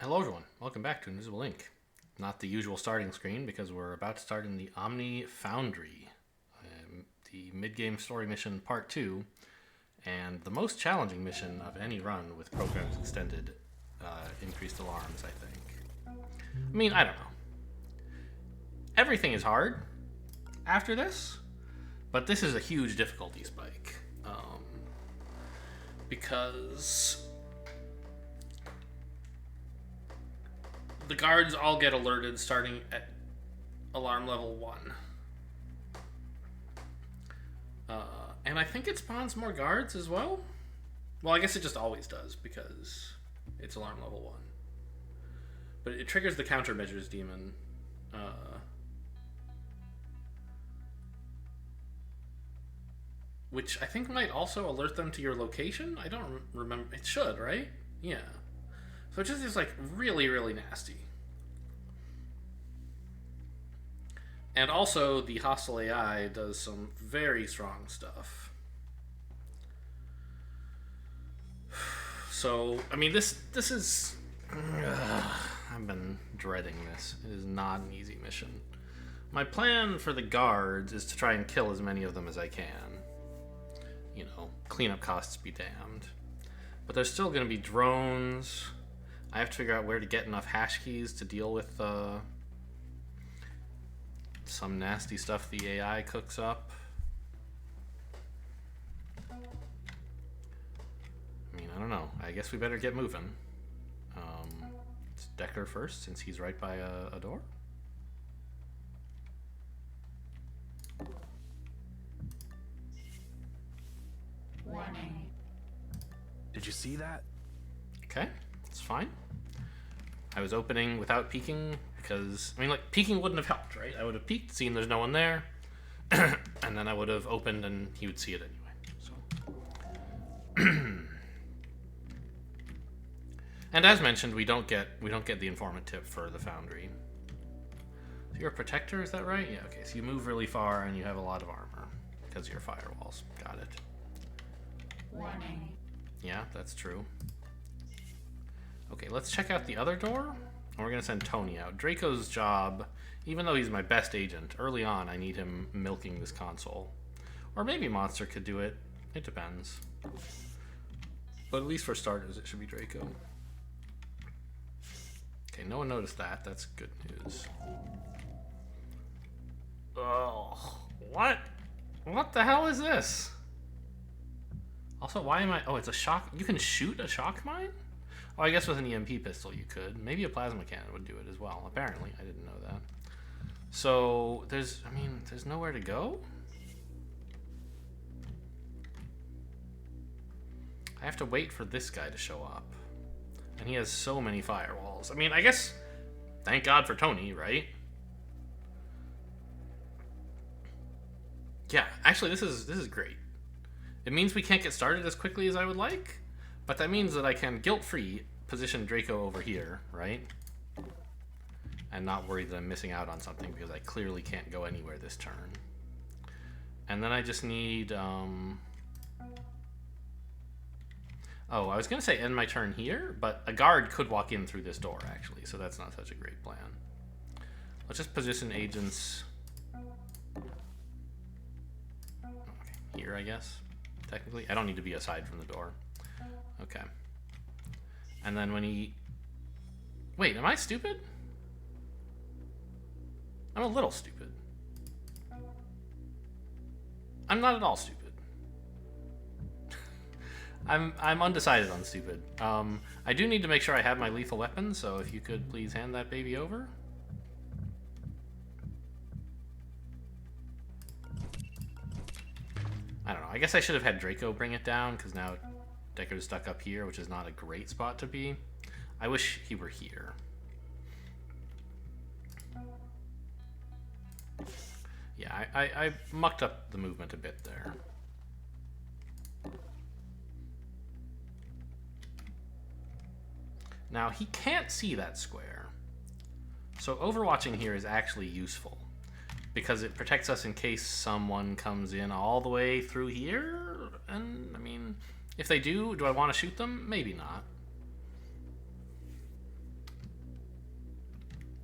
Hello everyone, welcome back to Invisible Ink. Not the usual starting screen because we're about to start in the OMNI Foundry, the mid-game story mission part 2, and the most challenging mission of any run with programs extended increased alarms, I think. I mean, I don't know. Everything is hard after this, but this is a huge difficulty spike. Because the guards all get alerted starting at alarm level 1. And I think it spawns more guards as well. Well, I guess it just always does because it's alarm level 1. But it triggers the countermeasures demon. Which I think might also alert them to your location. I don't remember. It should, right? Yeah. So it just is like really, really nasty. And also, the hostile AI does some very strong stuff. So, I mean, this is... I've been dreading this. It is not an easy mission. My plan for the guards is to try and kill as many of them as I can. You know, cleanup costs be damned. But there's still going to be drones. I have to figure out where to get enough hash keys to deal with some nasty stuff the AI cooks up. I mean, I don't know. I guess we better get moving. It's Decker first, since he's right by a door. Warning. Did you see that? Okay, it's fine. I was opening without peeking because, I mean, like, peeking wouldn't have helped, right? I would have peeked, seen there's no one there, and then I would have opened and he would see it anyway. So, and as mentioned, we don't get the informant tip for the Foundry. So you're a protector, is that right? Yeah. Okay. So you move really far and you have a lot of armor because of your firewalls. Got it. Warning. Yeah, that's true. Okay, let's check out the other door. And we're going to send Tony out. Draco's job, even though he's my best agent, early on I need him milking this console. Or maybe Monster could do it. It depends. But at least for starters, it should be Draco. Okay, no one noticed that. That's good news. Oh, what? What the hell is this? Also, why am I... Oh, it's a shock... You can shoot a shock mine? Oh, I guess with an EMP pistol you could. Maybe a plasma cannon would do it as well. Apparently, I didn't know that. So, there's nowhere to go? I have to wait for this guy to show up. And he has so many firewalls. I mean, I guess... Thank God for Tony, right? Yeah, actually, this is great. It means we can't get started as quickly as I would like, but that means that I can guilt-free position Draco over here, right? And not worry that I'm missing out on something because I clearly can't go anywhere this turn. And then I just need, Oh, I was going to say end my turn here, but a guard could walk in through this door, actually, so that's not such a great plan. Let's just position agents... Okay, here, I guess. Technically, I don't need to be aside from the door. Okay. And then when he... Wait, am I stupid? I'm a little stupid. I'm not at all stupid. I'm undecided on stupid. I do need to make sure I have my lethal weapon, so if you could please hand that baby over. I don't know. I guess I should have had Draco bring it down, because now Decker's stuck up here, which is not a great spot to be. I wish he were here. Yeah, I mucked up the movement a bit there. Now, he can't see that square. So overwatching here is actually useful, because it protects us in case someone comes in all the way through here. And, I mean, if they do I want to shoot them? Maybe not.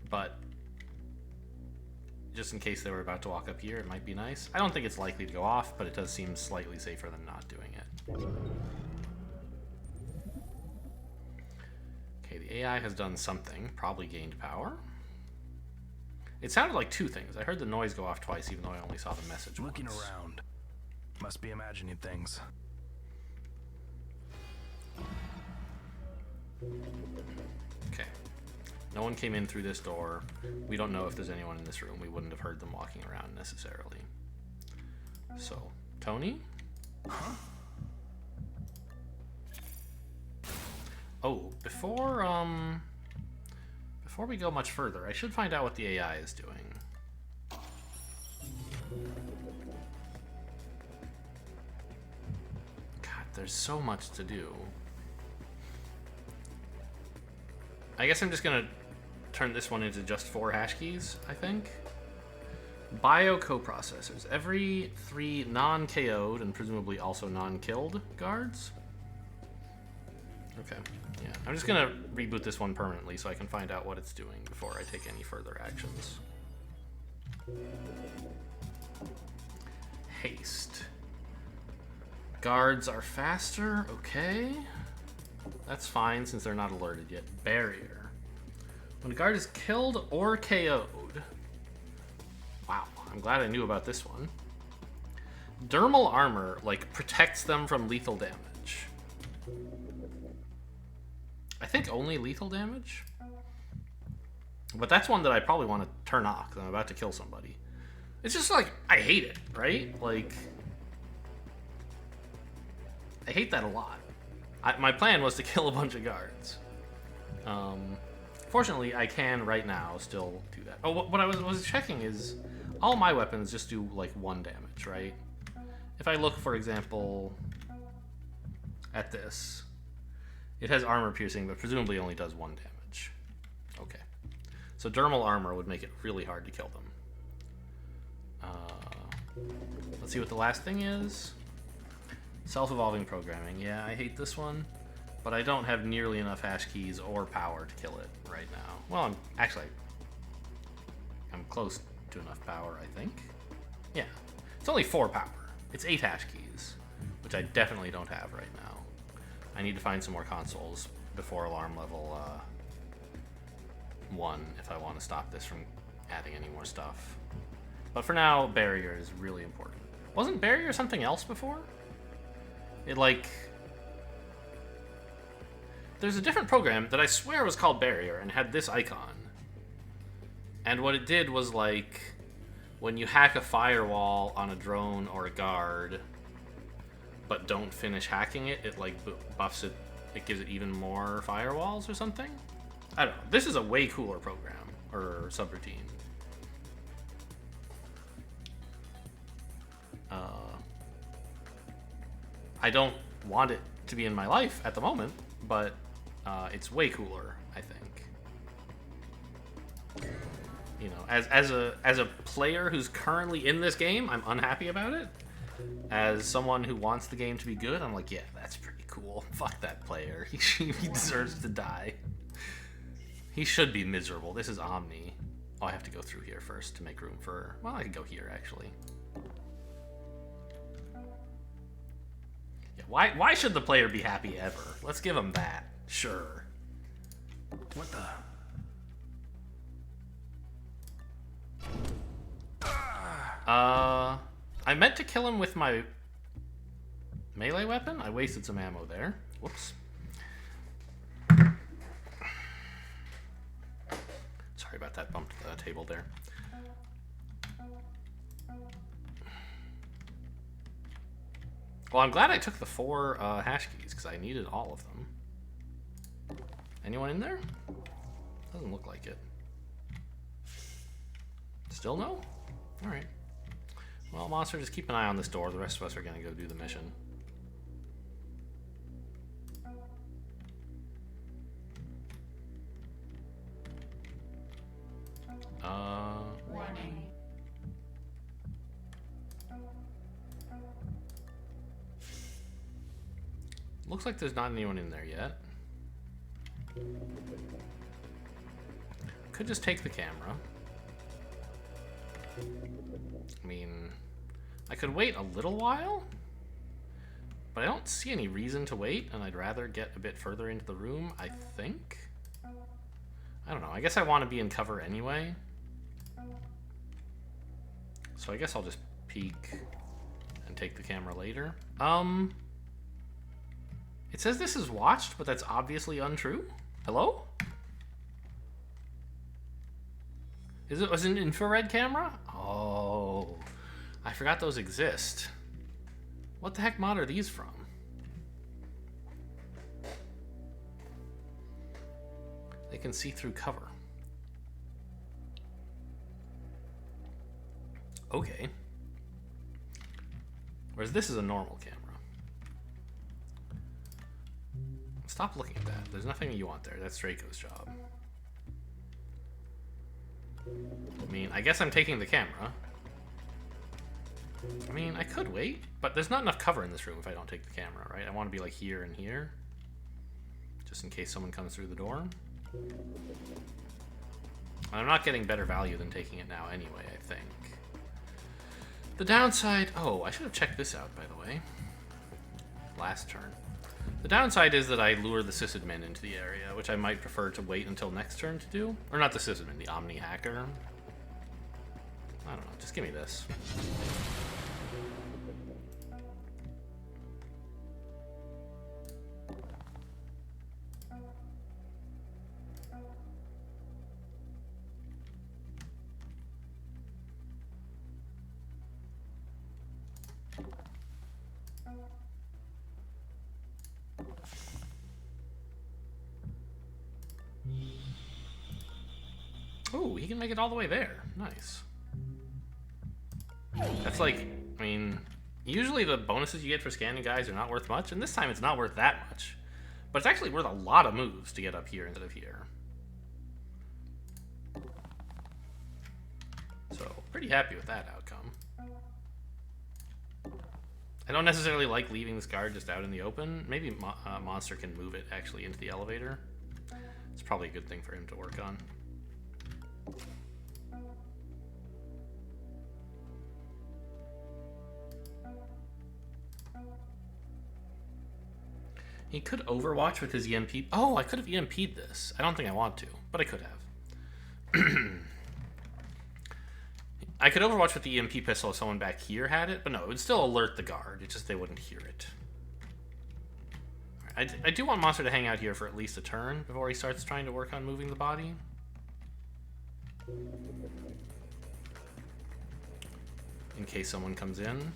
but just in case they were about to walk up here, it might be nice. I don't think it's likely to go off, but it does seem slightly safer than not doing it. Okay, the AI has done something, probably gained power. It sounded like two things. I heard the noise go off twice, even though I only saw the message Looking once. around. Must be imagining things. Okay. No one came in through this door. We don't know if there's anyone in this room. We wouldn't have heard them walking around necessarily. So, Tony? Huh? Oh, before we go much further, I should find out what the AI is doing. God, there's so much to do. I guess I'm just gonna turn this one into just 4 hash keys, I think. Bio coprocessors. Every 3 non-KO'd and presumably also non-killed guards. Okay, yeah. I'm just gonna reboot this one permanently so I can find out what it's doing before I take any further actions. Haste. Guards are faster, okay. That's fine since they're not alerted yet. Barrier. When a guard is killed or KO'd. Wow, I'm glad I knew about this one. Dermal armor, like, protects them from lethal damage. I think only lethal damage? But that's one that I probably want to turn off because I'm about to kill somebody. It's just like, I hate it, right? Like, I hate that a lot. My plan was to kill a bunch of guards. Fortunately, I can right now still do that. Oh, what I was checking is all my weapons just do like 1 damage, right? If I look, for example, at this, it has armor piercing, but presumably only does 1 damage. Okay. So dermal armor would make it really hard to kill them. Let's see what the last thing is. Self-evolving programming. Yeah, I hate this one, but I don't have nearly enough hash keys or power to kill it right now. Well, I'm close to enough power, I think. Yeah. It's only 4 power. It's 8 hash keys, which I definitely don't have right now. I need to find some more consoles before alarm level 1 if I want to stop this from adding any more stuff. But for now, barrier is really important. Wasn't barrier something else before? It like... There's a different program that I swear was called barrier and had this icon. And what it did was like, when you hack a firewall on a drone or a guard, but don't finish hacking it, it like buffs it, it gives it even more firewalls or something? I don't know. This is a way cooler program, or subroutine. I don't want it to be in my life at the moment, but it's way cooler, I think. You know, as a player who's currently in this game, I'm unhappy about it. As someone who wants the game to be good, I'm like, yeah, that's pretty cool. Fuck that player. He deserves to die. He should be miserable. This is Omni. Oh, I have to go through here first to make room for... Well, I can go here, actually. Yeah, why should the player be happy ever? Let's give him that. Sure. What the? I meant to kill him with my melee weapon. I wasted some ammo there. Whoops. Sorry about that, bumped the table there. Well, I'm glad I took the 4 hash keys because I needed all of them. Anyone in there? Doesn't look like it. Still no? Alright. Well, monster, just keep an eye on this door. The rest of us are going to go do the mission. Warning. Looks like there's not anyone in there yet. could just take the camera. I mean, I could wait a little while, but I don't see any reason to wait, and I'd rather get a bit further into the room, I think. I don't know. I guess I want to be in cover anyway. So I guess I'll just peek and take the camera later. It says this is watched, but that's obviously untrue. Hello? Was it an infrared camera? Oh, I forgot those exist. What the heck mod are these from? They can see through cover. Okay. Whereas this is a normal camera. Stop looking at that. There's nothing you want there. That's Draco's job. I mean, I guess I'm taking the camera. I mean, I could wait, but there's not enough cover in this room if I don't take the camera, right? I want to be like here and here, just in case someone comes through the door. And I'm not getting better value than taking it now anyway, I think. The downside... Oh, I should have checked this out, by the way. Last turn. The downside is that I lure the sysadmin into the area, which I might prefer to wait until next turn to do. Or not the sysadmin, the Omni hacker. I don't know, just give me this. Oh, he can make it all the way there. Nice. That's like, I mean, usually the bonuses you get for scanning guys are not worth much, and this time it's not worth that much. But it's actually worth a lot of moves to get up here instead of here. So, pretty happy with that outcome. I don't necessarily like leaving this guard just out in the open. Maybe Monster can move it actually into the elevator. It's probably a good thing for him to work on. He could overwatch with his EMP. Oh, I could have EMP'd this. I don't think I want to, but I could have. I could overwatch with the EMP pistol if someone back here had it, but no, it would still alert the guard. It's just they wouldn't hear it. I do want Monster to hang out here for at least a turn before he starts trying to work on moving the body. In case someone comes in.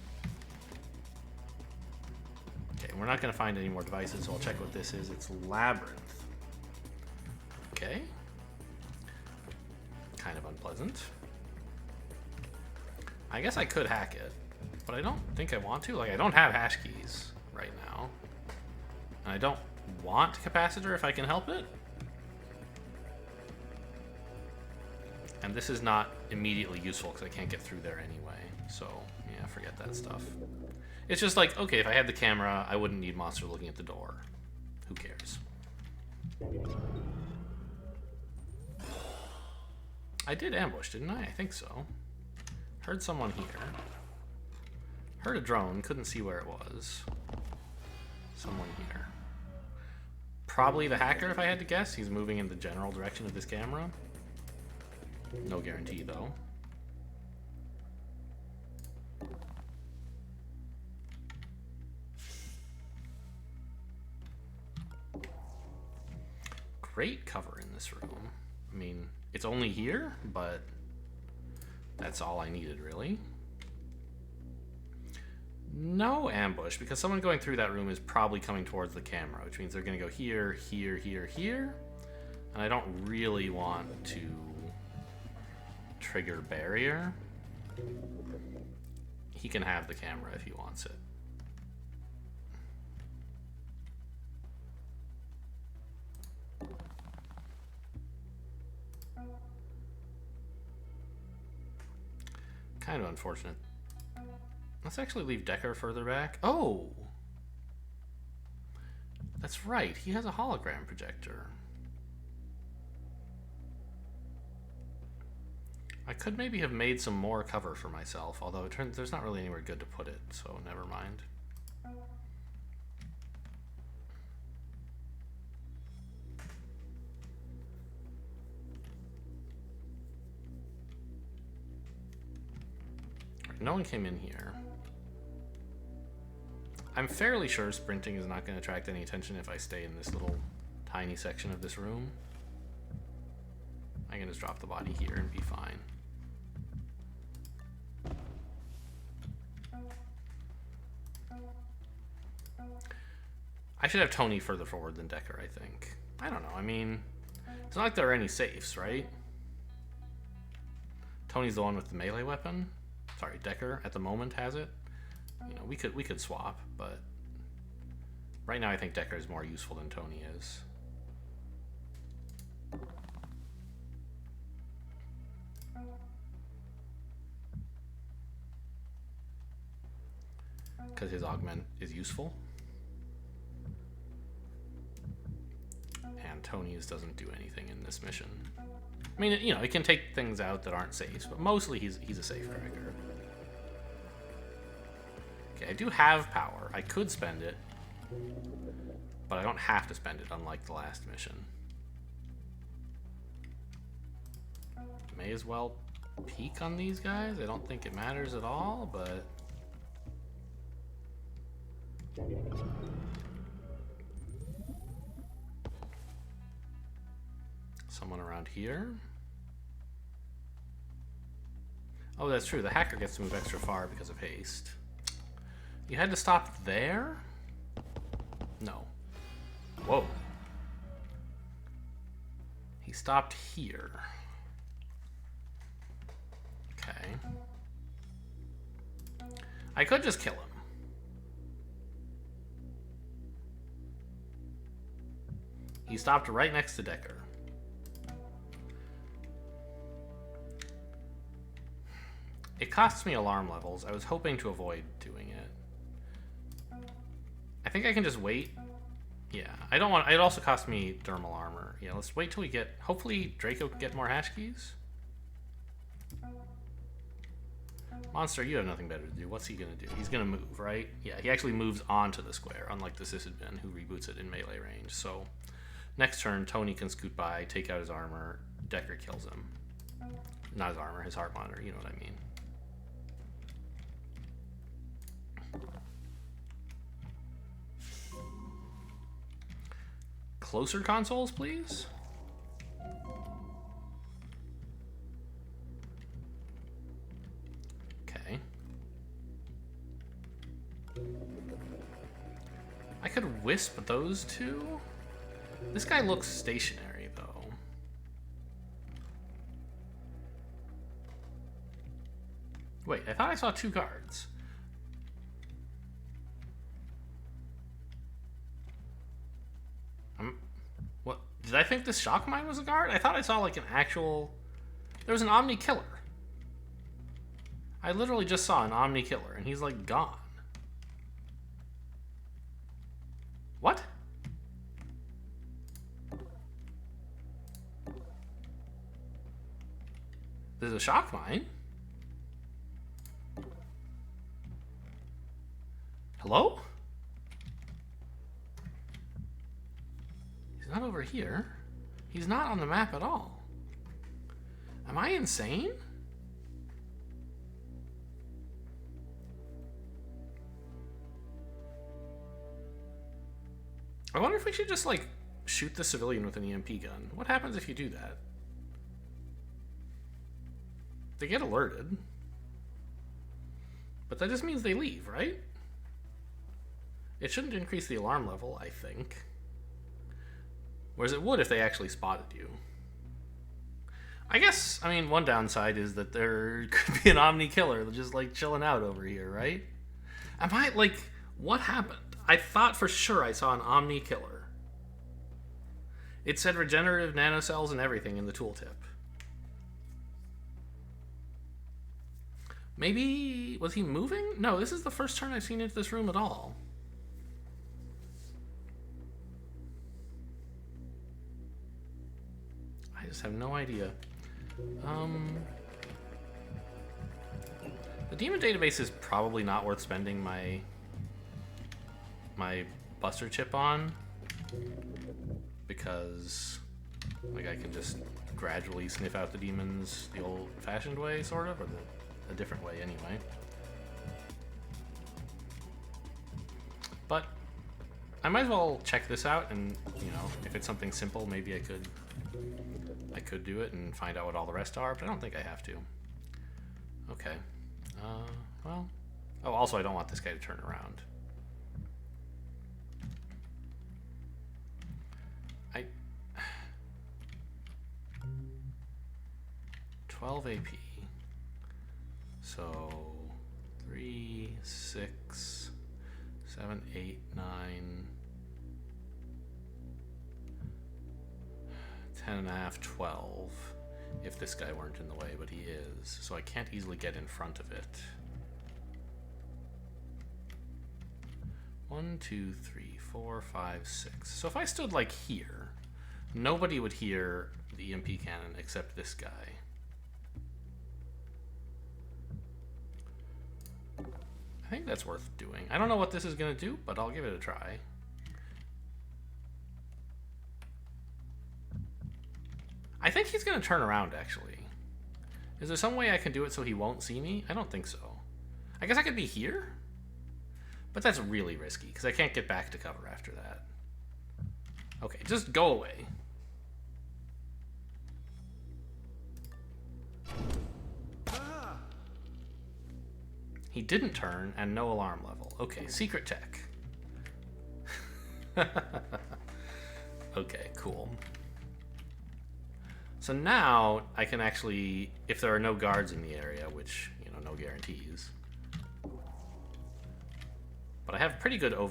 Okay, we're not going to find any more devices, so I'll check what this is. It's Labyrinth. Okay. Kind of unpleasant. I guess I could hack it, but I don't think I want to. Like, I don't have hash keys right now. And I don't want capacitor if I can help it. And this is not immediately useful because I can't get through there anyway. So, yeah, forget that stuff. It's just like, okay, if I had the camera, I wouldn't need Monster looking at the door. Who cares? I did ambush, didn't I? I think so. Heard someone here. Heard a drone, couldn't see where it was. Someone here. Probably the hacker, if I had to guess. He's moving in the general direction of this camera. No guarantee, though. Great cover in this room. I mean, it's only here, but that's all I needed, really. No ambush, because someone going through that room is probably coming towards the camera, which means they're going to go here, here, here, here. And I don't really want to trigger barrier. He can have the camera if he wants it. Kind of unfortunate. Let's actually leave Decker further back. Oh! That's right, he has a hologram projector. I could maybe have made some more cover for myself, although it turns there's not really anywhere good to put it, so never mind. No one came in here. I'm fairly sure sprinting is not going to attract any attention if I stay in this little tiny section of this room. I can just drop the body here and be fine. I should have Tony further forward than Decker, I think. I don't know, I mean, it's not like there are any safes, right? Tony's the one with the melee weapon. Sorry, Decker at the moment has it. You know, we could swap, but right now I think Decker is more useful than Tony is. Because his augment is useful. And Tony's doesn't do anything in this mission. I mean, you know, he can take things out that aren't safe, but mostly he's a safe cracker. Okay, I do have power. I could spend it, but I don't have to spend it, unlike the last mission. May as well peek on these guys. I don't think it matters at all, but... Someone around here. Oh, that's true. The hacker gets to move extra far because of haste. You had to stop there? No. Whoa. He stopped here. Okay. I could just kill him. He stopped right next to Decker. It costs me alarm levels. I was hoping to avoid doing it. I think I can just wait. Yeah, I don't want... It also costs me thermal armor. Yeah, let's wait till we get... Hopefully Draco can get more hash keys. Monster, you have nothing better to do. What's he gonna do? He's gonna move, right? Yeah, he actually moves onto the square, unlike the Sysadmin, who reboots it in melee range. So, next turn, Tony can scoot by, take out his armor. Decker kills him. Not his armor, his heart monitor. You know what I mean. Closer consoles, please. Okay. I could wisp those two. This guy looks stationary, though. Wait, I thought I saw two guards. What? Did I think this shock mine was a guard? I thought I saw like an actual... There was an Omni killer. I literally just saw an Omni killer, and he's like gone. What? There's a shock mine? Hello? He's not over here. He's not on the map at all. Am I insane? I wonder if we should just, like, shoot the civilian with an EMP gun. What happens if you do that? They get alerted. But that just means they leave, right? It shouldn't increase the alarm level, I think. Whereas it would if they actually spotted you. I guess, I mean, one downside is that there could be an Omni killer just, like, chilling out over here, right? Am I, like, what happened? I thought for sure I saw an Omni killer. It said regenerative nanocells and everything in the tooltip. Maybe... was he moving? No, this is the first turn I've seen into this room at all. I just have no idea. demon database is probably not worth spending my buster chip on, because like I can just gradually sniff out the demons the old-fashioned way, sort of, or a different way anyway. But I might as well check this out, and you know, if it's something simple, maybe I could do it and find out what all the rest are, but I don't think I have to. Okay. Well. Oh, also I don't want this guy to turn around. 12 AP. So 3, 6, 7, 8, 9, 10 and a half, 12. If this guy weren't in the way, but he is. So I can't easily get in front of it. 1, 2, 3, 4, 5, 6. So if I stood like here, nobody would hear the EMP cannon except this guy. I think that's worth doing. I don't know what this is going to do, but I'll give it a try. I think he's going to turn around, actually. Is there some way I can do it so he won't see me? I don't think so. I guess I could be here? But that's really risky, because I can't get back to cover after that. Okay, just go away. He didn't turn, and no alarm level. Okay, secret tech. Okay, cool. So now I can actually, if there are no guards in the area, which, you know, no guarantees. But I have pretty good oh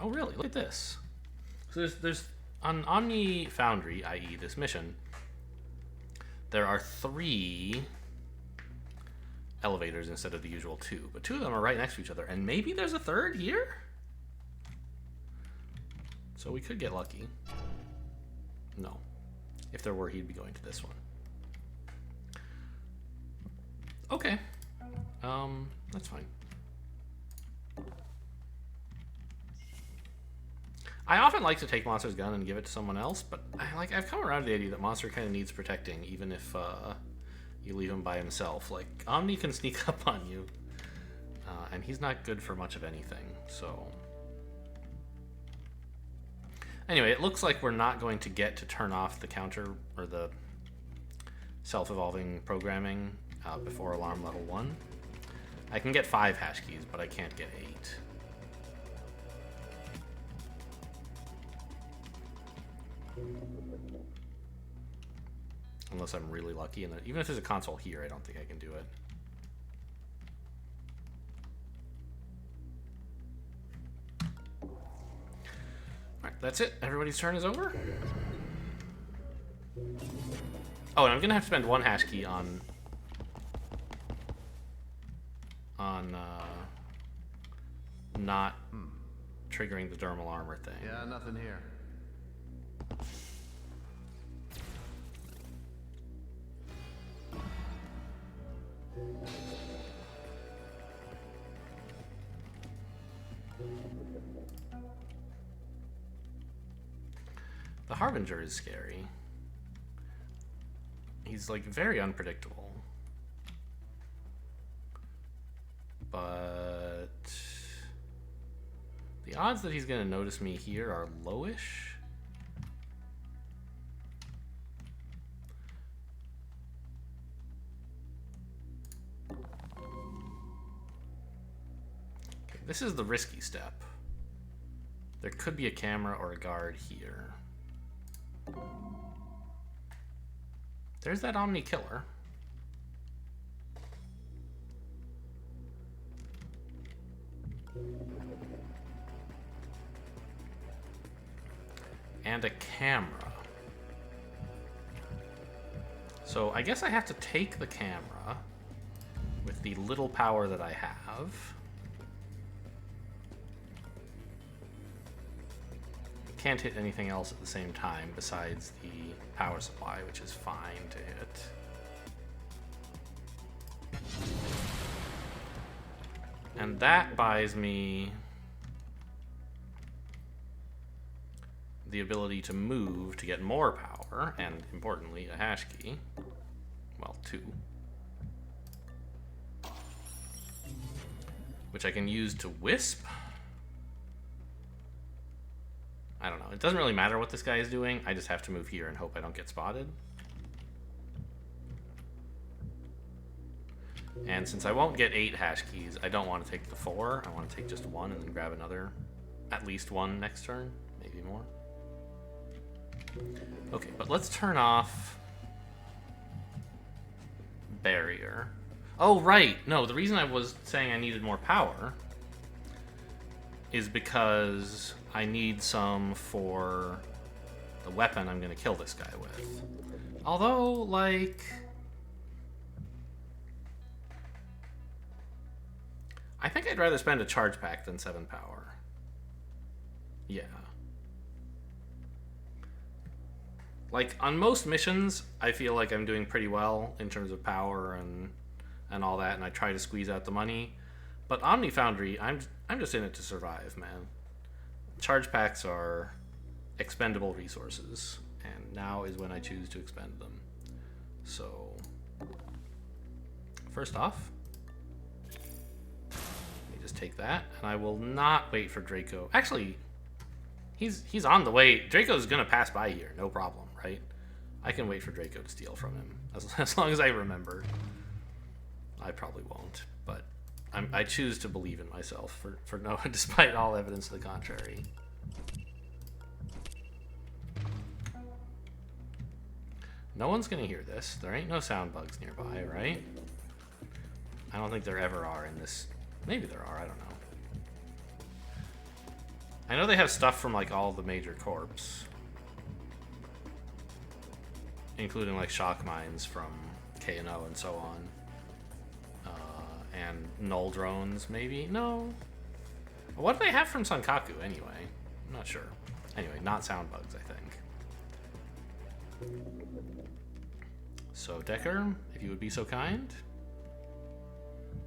really, look at this. So there's on OMNI Foundry, i.e. this mission, there are 3 elevators instead of the usual 2, but 2 of them are right next to each other, and maybe there's a 3rd here? So we could get lucky. No. If there were, he'd be going to this one. Okay. That's fine. I often like to take Monster's gun and give it to someone else, but I've come around to the idea that Monster kind of needs protecting, even if you leave him by himself. Like, OMNI can sneak up on you, and he's not good for much of anything, so... Anyway, it looks like we're not going to get to turn off the counter, or the self-evolving programming, before alarm level 1. I can get 5 hash keys, but I can't get 8. Unless I'm really lucky, and even if there's a console here, I don't think I can do it. Alright, that's it. Everybody's turn is over. Oh, and I'm gonna have to spend 1 hash key on not triggering the dermal armor thing. Yeah, nothing here. The Harbinger is scary. He's like very unpredictable. But the odds that he's going to notice me here are lowish. Okay, this is the risky step. There could be a camera or a guard here. There's that OMNI killer. And a camera. So I guess I have to take the camera with the little power that I have. Can't hit anything else at the same time besides the power supply, which is fine to hit. And that buys me the ability to move to get more power, and importantly, a hash key. Well, 2. Which I can use to wisp. I don't know. It doesn't really matter what this guy is doing. I just have to move here and hope I don't get spotted. And since I won't get 8 hash keys, I don't want to take the 4. I want to take just 1 and then grab another, at least 1 next turn, maybe more. Okay, but let's turn off barrier. Oh, right. No, the reason I was saying I needed more power is because I need some for the weapon I'm going to kill this guy with. Although, like, I think I'd rather spend a charge pack than 7 power. Yeah. Like, on most missions, I feel like I'm doing pretty well in terms of power and all that, and I try to squeeze out the money. But OMNI Foundry, I'm just in it to survive, man. Charge packs are expendable resources, and now is when I choose to expend them. So, first off, let me just take that, and I will not wait for Draco. Actually, he's on the way. Draco's gonna pass by here, no problem, right? I can wait for Draco to steal from him, as long as I remember. I probably won't, but I choose to believe in myself for no, despite all evidence to the contrary. No one's gonna hear this. There ain't no sound bugs nearby, right? I don't think there ever are in this. Maybe there are, I don't know. I know they have stuff from like all the major corps, including like shock mines from K&O and so on. And null drones, maybe? No. What do they have from Sankaku, anyway? I'm not sure. Anyway, not sound bugs, I think. So, Decker, if you would be so kind.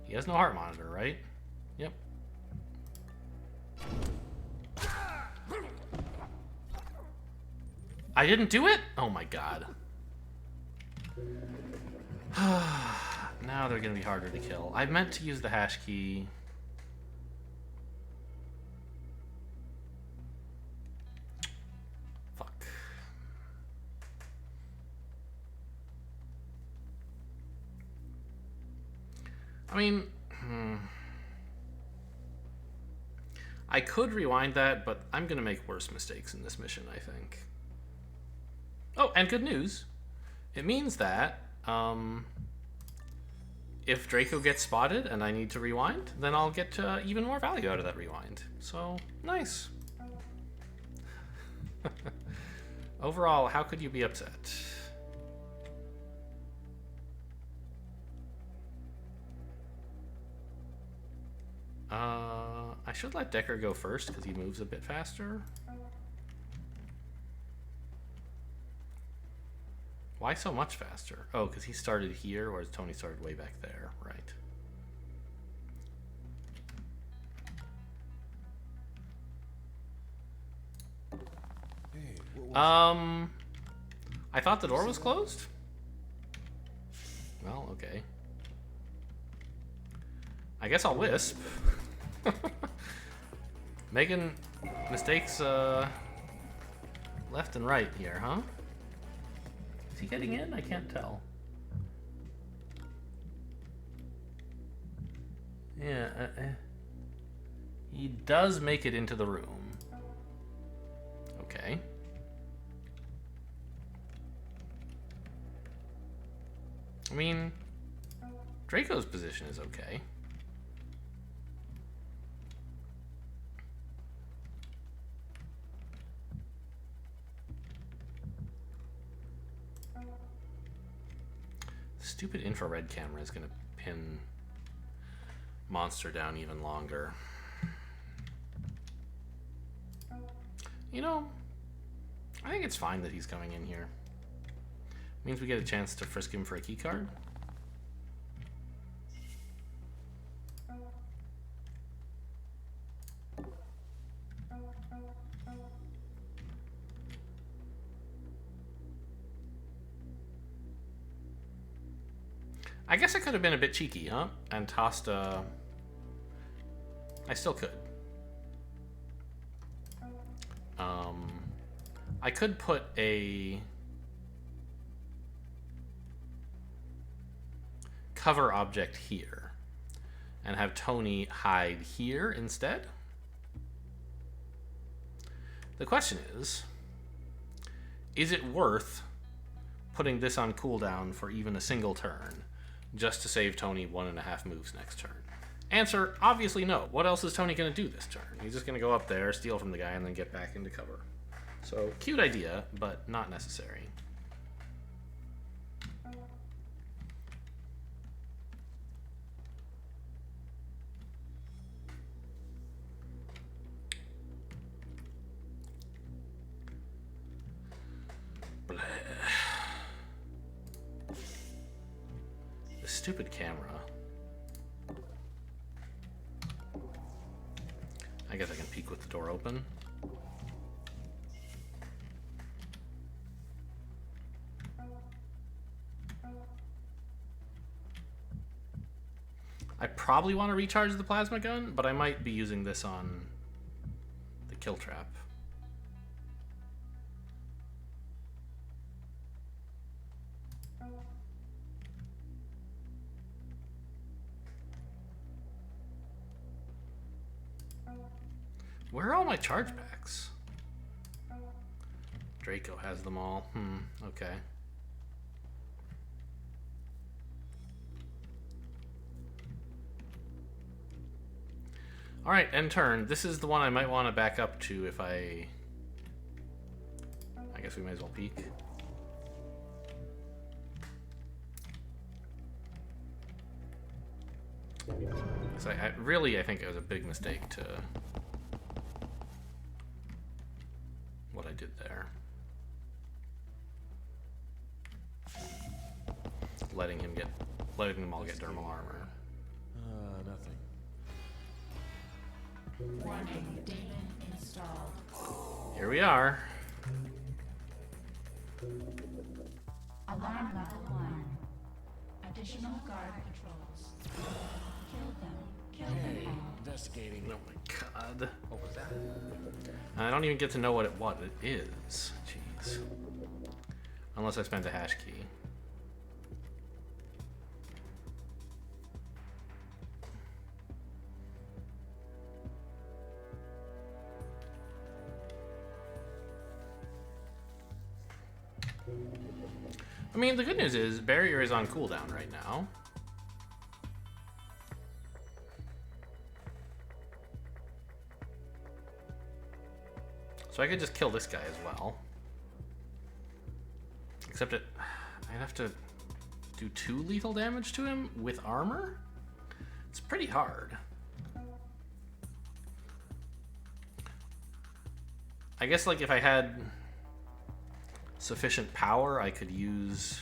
He has no heart monitor, right? Yep. I didn't do it? Oh my god. Now they're going to be harder to kill. I meant to use the hash key. Fuck. I mean, I could rewind that, but I'm going to make worse mistakes in this mission, I think. Oh, and good news. It means that, if Draco gets spotted and I need to rewind, then I'll get even more value out of that rewind. So, nice. Overall, how could you be upset? I should let Decker go first because he moves a bit faster. Why so much faster? Oh, because he started here, whereas Tony started way back there, right? Hey, what was I thought the door was closed? Well, okay. I guess I'll wisp. Making mistakes left and right here, huh? Is he getting in? I can't tell. Yeah, he does make it into the room. Okay. I mean, Draco's position is okay. Stupid infrared camera is going to pin Monster down even longer. You know, I think it's fine that he's coming in here. Means we get a chance to frisk him for a key card. I guess I could have been a bit cheeky, huh? And tossed a... I still could. I could put a cover object here and have Tony hide here instead. The question is it worth putting this on cooldown for even a single turn just to save Tony 1.5 moves next turn? Answer, obviously no. What else is Tony going to do this turn? He's just going to go up there, steal from the guy, and then get back into cover. So, cute idea, but not necessary. Blah. This stupid camera. I guess I can peek with the door open. I probably want to recharge the plasma gun, but I might be using this on the kill trap. Where are all my charge packs? Draco has them all. Okay. Alright, end turn. This is the one I might want to back up to if I guess we might as well peek. So I think it was a big mistake to what I did there. Letting them all get dermal armor. Nothing. Warning, demon installed. Here we are. Alarm level 1. Additional guard patrols. Kill them all. Investigating. Oh my god. What was that? I don't even get to know what it is. Jeez. Unless I spent a hash key. I mean, the good news is barrier is on cooldown right now. So I could just kill this guy as well. Except I'd have to do 2 lethal damage to him with armor? It's pretty hard. I guess like if I had sufficient power, I could use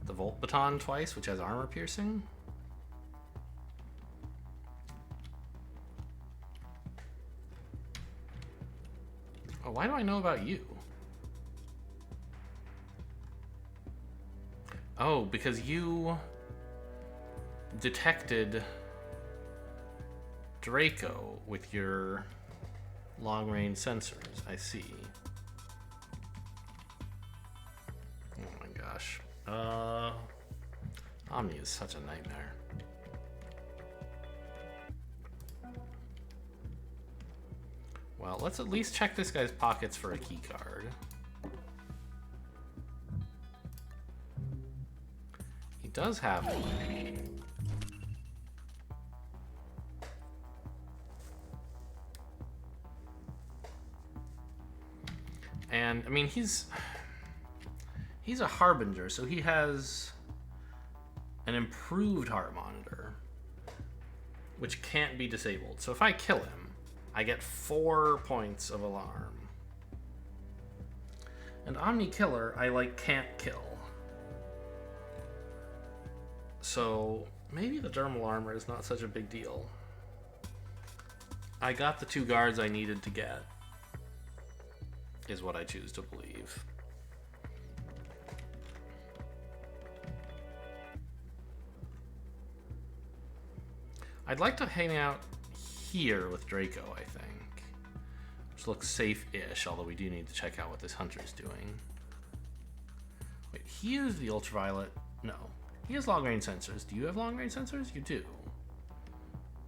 the Volt Baton twice, which has armor piercing. Oh, why do I know about you? Oh, because you detected Draco with your long-range sensors. I see. Oh my gosh. Omni is such a nightmare. Well, let's at least check this guy's pockets for a key card. He does have one. And I mean, he's a harbinger, so he has an improved heart monitor, which can't be disabled. So if I kill him, I get 4 points of alarm. And Omni Killer, I can't kill. So maybe the dermal armor is not such a big deal. I got the 2 guards I needed to get, is what I choose to believe. I'd like to hang out here with Draco, I think. Which looks safe-ish, although we do need to check out what this hunter's doing. Wait, he used the ultraviolet... No. He has long-range sensors. Do you have long-range sensors? You do.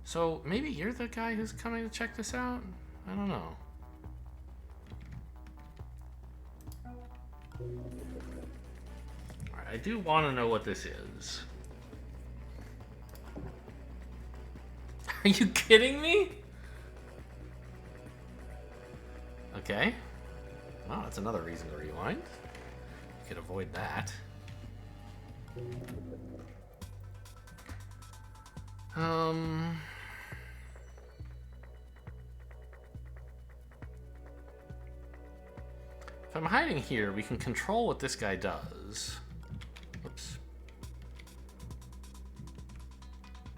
So, maybe you're the guy who's coming to check this out? I don't know. Alright, I do want to know what this is. Are you kidding me? Okay. Well, that's another reason to rewind. You could avoid that. If I'm hiding here, we can control what this guy does. Oops.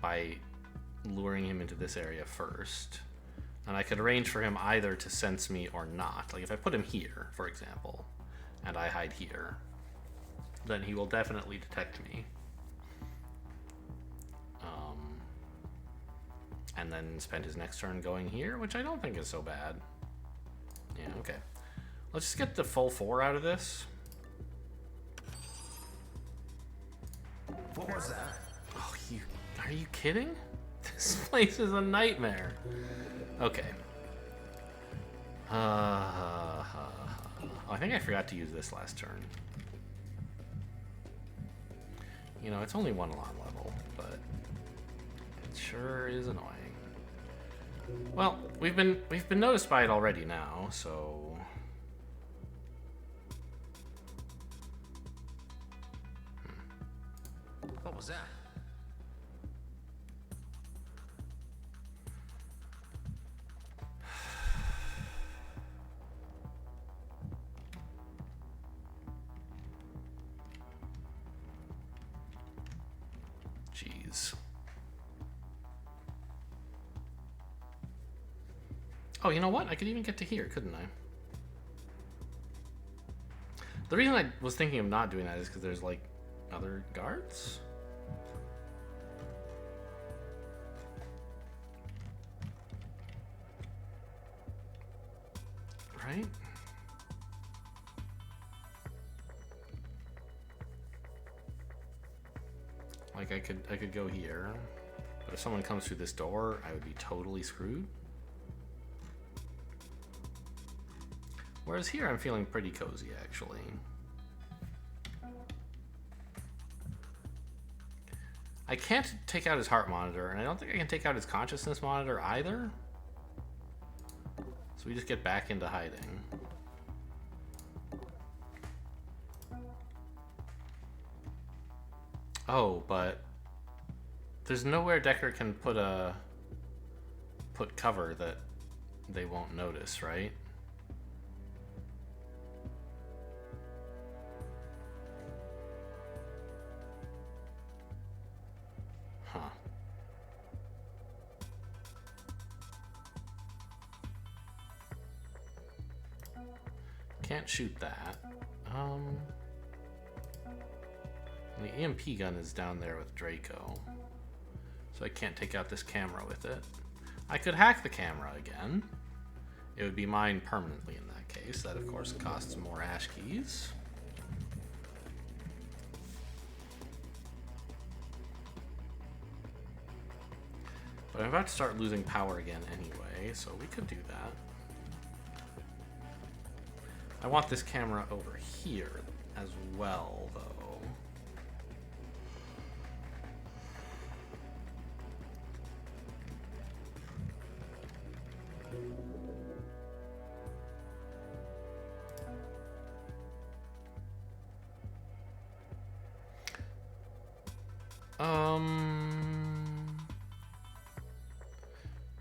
By luring him into this area first. And I could arrange for him either to sense me or not. Like if I put him here, for example, and I hide here, then he will definitely detect me. And then spend his next turn going here, which I don't think is so bad. Yeah, okay. Let's just get the full 4 out of this. What was that? Oh, are you kidding? This place is a nightmare. Okay. I think I forgot to use this last turn. You know, it's only 1 alarm level, but it sure is annoying. Well, we've been noticed by it already now, so What was that? jeez. Oh, you know what? I could even get to here, couldn't I? The reason I was thinking of not doing that is because there's, like, other guards? Right? Like, I could go here, but if someone comes through this door, I would be totally screwed. Whereas here, I'm feeling pretty cozy, actually. I can't take out his heart monitor, and I don't think I can take out his consciousness monitor either. So we just get back into hiding. Oh, but there's nowhere Decker can put cover that they won't notice, right? Huh. Can't shoot that. The EMP gun is down there with Draco, so I can't take out this camera with it. I could hack the camera again. It would be mine permanently in that case. That, of course, costs more ash keys. But I'm about to start losing power again anyway, so we could do that. I want this camera over here as well, though.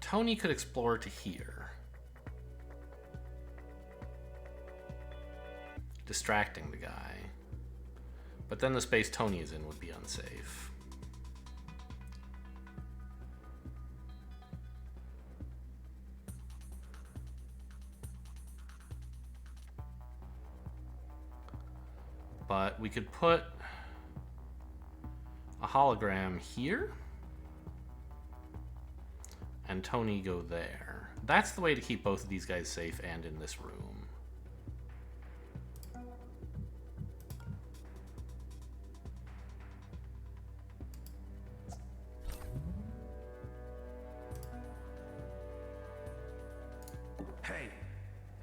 Tony could explore to here, distracting the guy, but then the space Tony is in would be unsafe. But we could put a hologram here. and Tony go there. That's the way to keep both of these guys safe and in this room. Hey,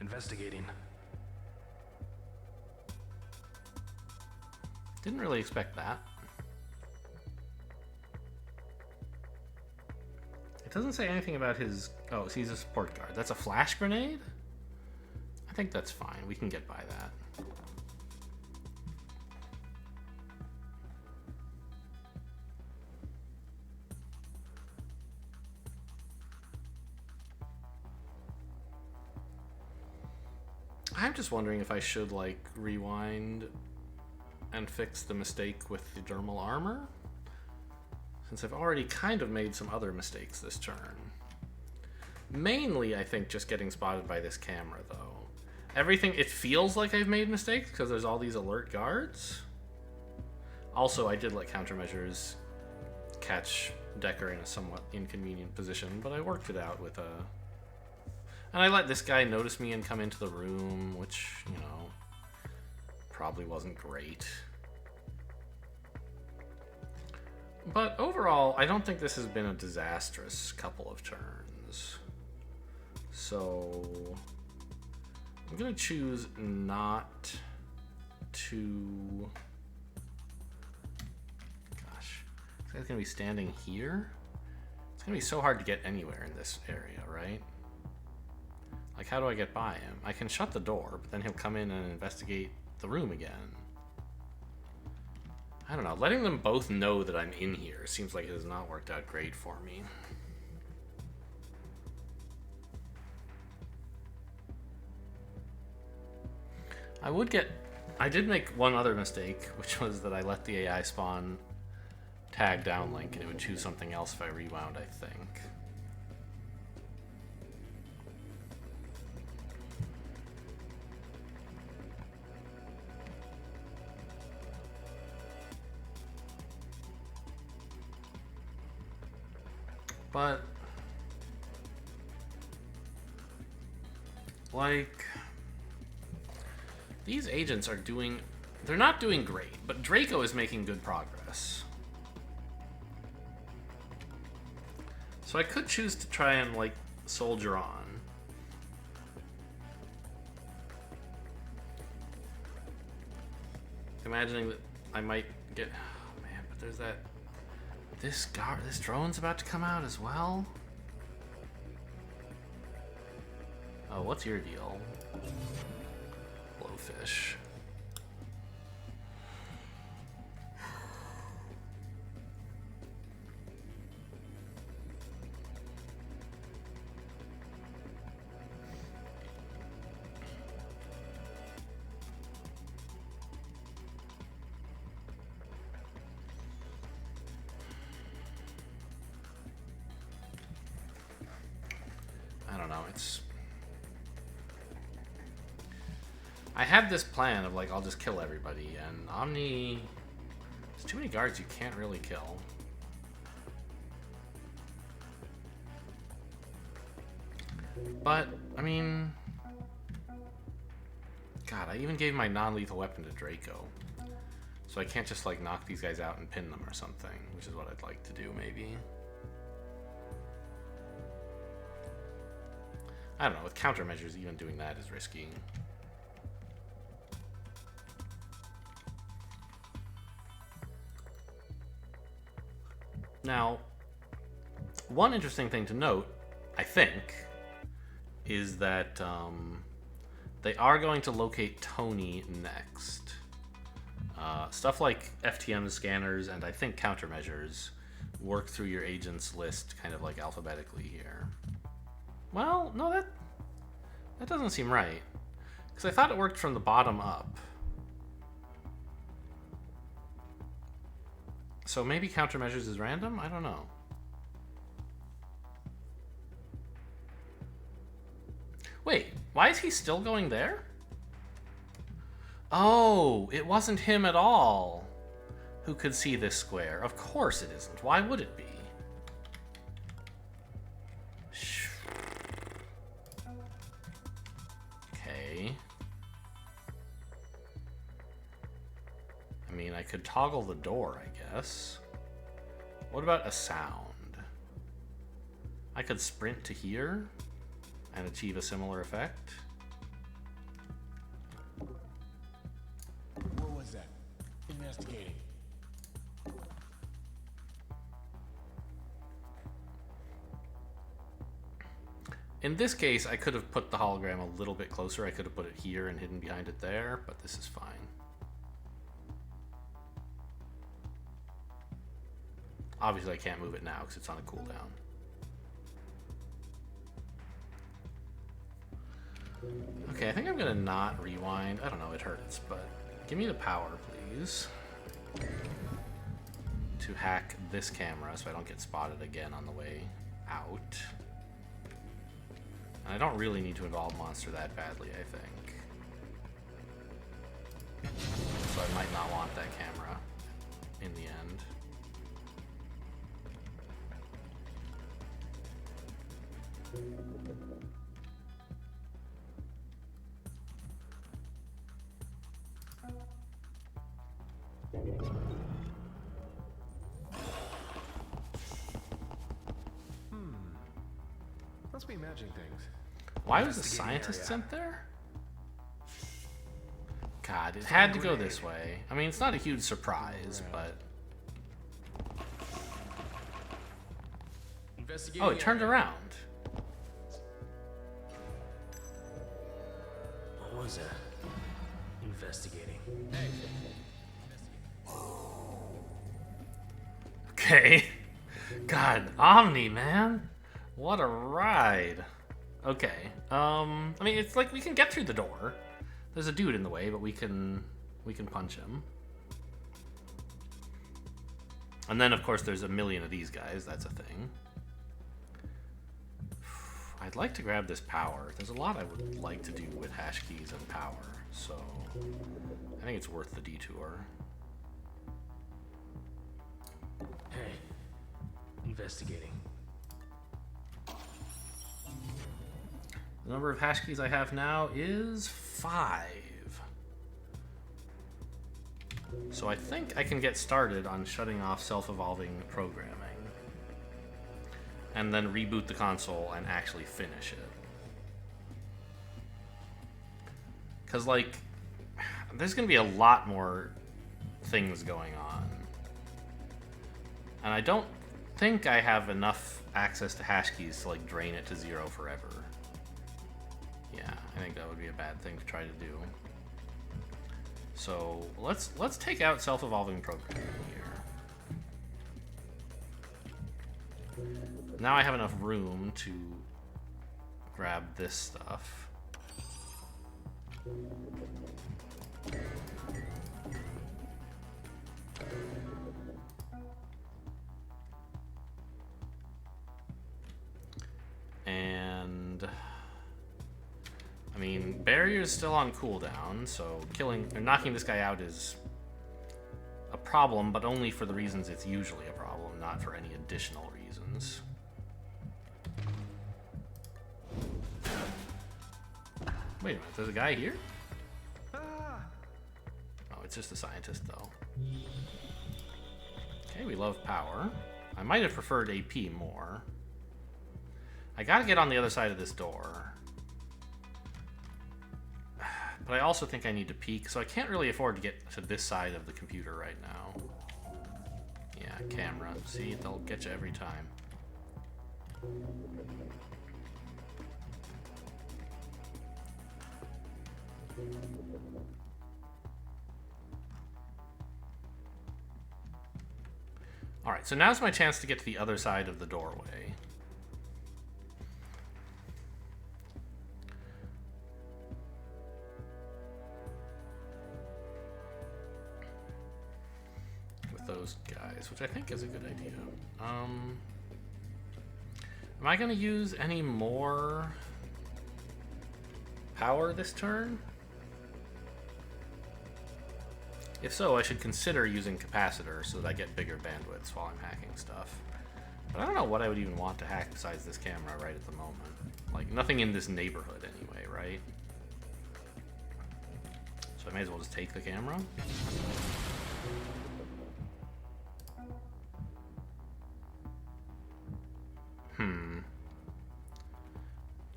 investigating. Didn't really expect that. It doesn't say anything about his... Oh, he's a support guard. That's a flash grenade? I think that's fine. We can get by that. I'm just wondering if I should, like, rewind and fix the mistake with the dermal armor, since I've already kind of made some other mistakes this turn. Mainly, I think, just getting spotted by this camera, though. Everything, it feels like I've made mistakes because there's all these alert guards. Also, I did let countermeasures catch Decker in a somewhat inconvenient position, but I worked it out with a... And I let this guy notice me and come into the room, which, you know, probably wasn't great. But overall, I don't think this has been a disastrous couple of turns. So I'm going to choose not to... Gosh, this guy's going to be standing here? It's going to be so hard to get anywhere in this area, right? Like, how do I get by him? I can shut the door, but then he'll come in and investigate the room again. I don't know. Letting them both know that I'm in here seems like it has not worked out great for me. I did make one other mistake, which was that I let the AI spawn tag downlink, and it would choose something else if I rewound, I think. But, like, these agents are doing, they're not doing great, but Draco is making good progress. So I could choose to try and, like, soldier on. Imagining that I might get, oh man, but there's that... This drone's about to come out as well? Oh, what's your deal? Blowfish. I had this plan of, like, I'll just kill everybody, and Omni... There's too many guards you can't really kill. But, I mean... God, I even gave my non-lethal weapon to Draco. So I can't just, like, knock these guys out and pin them or something, which is what I'd like to do, maybe. I don't know, with countermeasures, even doing that is risky. Now, one interesting thing to note, I think, is that they are going to locate Tony next. Stuff like FTM scanners and I think countermeasures work through your agent's list kind of like alphabetically here. Well, no, that doesn't seem right. Because I thought it worked from the bottom up. So maybe countermeasures is random? I don't know. Wait, why is he still going there? Oh, it wasn't him at all who could see this square. Of course it isn't. Why would it be? I mean, I could toggle the door, I guess. What about a sound? I could sprint to here and achieve a similar effect. What was that? Investigating. In this case, I could have put the hologram a little bit closer. I could have put it here and hidden behind it there, but this is fine. Obviously, I can't move it now because it's on a cooldown. Okay, I think I'm gonna not rewind. I don't know, it hurts, but give me the power, please. To hack this camera so I don't get spotted again on the way out. And I don't really need to involve Monster that badly, I think. So I might not want that camera in the end. Must be imagining things. Why was the Investigating scientist area. sent there? God, it had to go this way. I mean, it's not a huge surprise, but... Investigating. Oh, it turned around. What was that? Investigating. Okay. God, Omni, man. What a ride. Okay. I mean, it's like we can get through the door. There's a dude in the way, but we can punch him. And then, of course, there's a million of these guys. That's a thing. I'd like to grab this power. There's a lot I would like to do with hash keys and power, so I think it's worth the detour. Hey, investigating. The number of hash keys I have now is 5. So I think I can get started on shutting off self-evolving programming. And then reboot the console and actually finish it. Because, like, there's going to be a lot more things going on. And I don't think I have enough access to hash keys to, like, drain it to 0 forever. Yeah, I think that would be a bad thing to try to do. So let's take out self-evolving programming here. Now I have enough room to grab this stuff. And I mean, barrier's still on cooldown, so killing or knocking this guy out is a problem, but only for the reasons it's usually a problem, not for any additional reasons. Wait a minute, there's a guy here? Oh, it's just a scientist, though. Okay, we love power. I might have preferred AP more. I gotta get on the other side of this door. But I also think I need to peek, so I can't really afford to get to this side of the computer right now. Yeah, camera. See, they'll get you every time. Alright, so now's my chance to get to the other side of the doorway. With those guys, which I think is a good idea. Am I going to use any more power this turn? If so, I should consider using capacitor so that I get bigger bandwidths while I'm hacking stuff. But I don't know what I would even want to hack besides this camera right at the moment. Like, nothing in this neighborhood anyway, right? So I may as well just take the camera.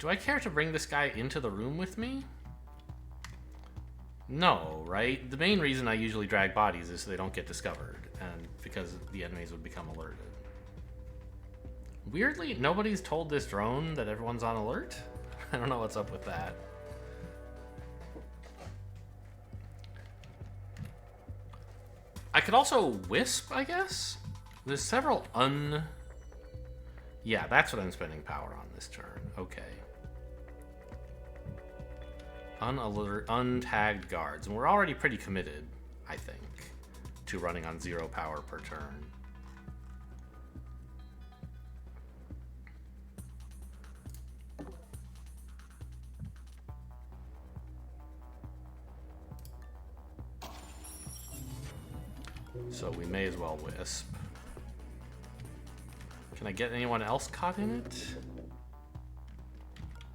Do I care to bring this guy into the room with me? No, right? The main reason I usually drag bodies is so they don't get discovered, and because the enemies would become alerted. Weirdly, nobody's told this drone that everyone's on alert. I don't know what's up with that. I could also wisp, I guess? There's several Yeah, that's what I'm spending power on this turn. Okay. Untagged guards. And we're already pretty committed, I think, to running on 0 power per turn. So we may as well wisp. Can I get anyone else caught in it?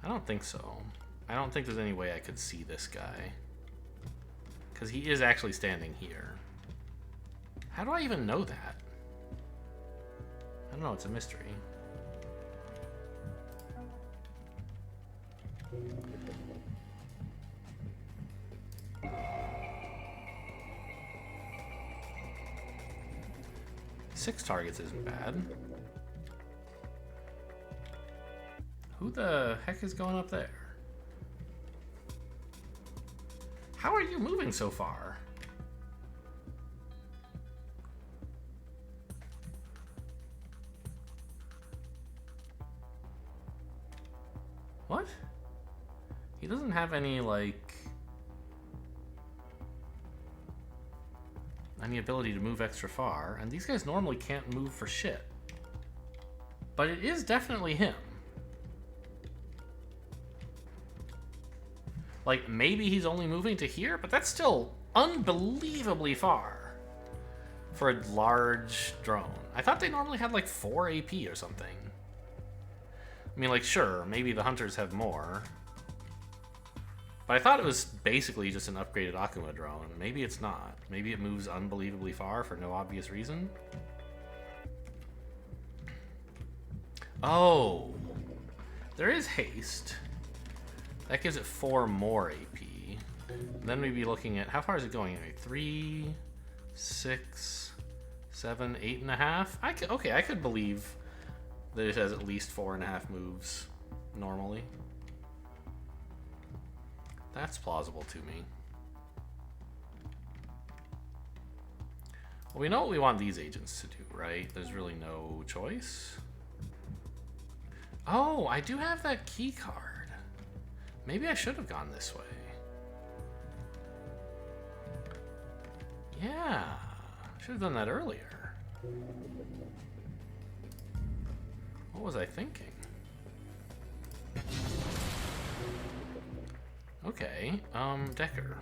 I don't think so. I don't think there's any way I could see this guy. Because he is actually standing here. How do I even know that? I don't know, it's a mystery. Six targets isn't bad. Who the heck is going up there? How are you moving so far? What? He doesn't have any, like... any ability to move extra far, and these guys normally can't move for shit. But it is definitely him. Like, maybe he's only moving to here, but that's still unbelievably far for a large drone. I thought they normally had like 4 AP or something. I mean, like, sure, maybe the hunters have more. But I thought it was basically just an upgraded Akuma drone. Maybe it's not. Maybe it moves unbelievably far for no obvious reason. Oh, there is haste. That gives it 4 more AP. Then we'd be looking at, how far is it going? 3, 6, 7, 8.5? Okay, I could believe that it has at least 4.5 moves normally. That's plausible to me. Well, we know what we want these agents to do, right? There's really no choice. Oh, I do have that key card. Maybe I should have gone this way. Yeah, should have done that earlier. What was I thinking? Okay, Decker.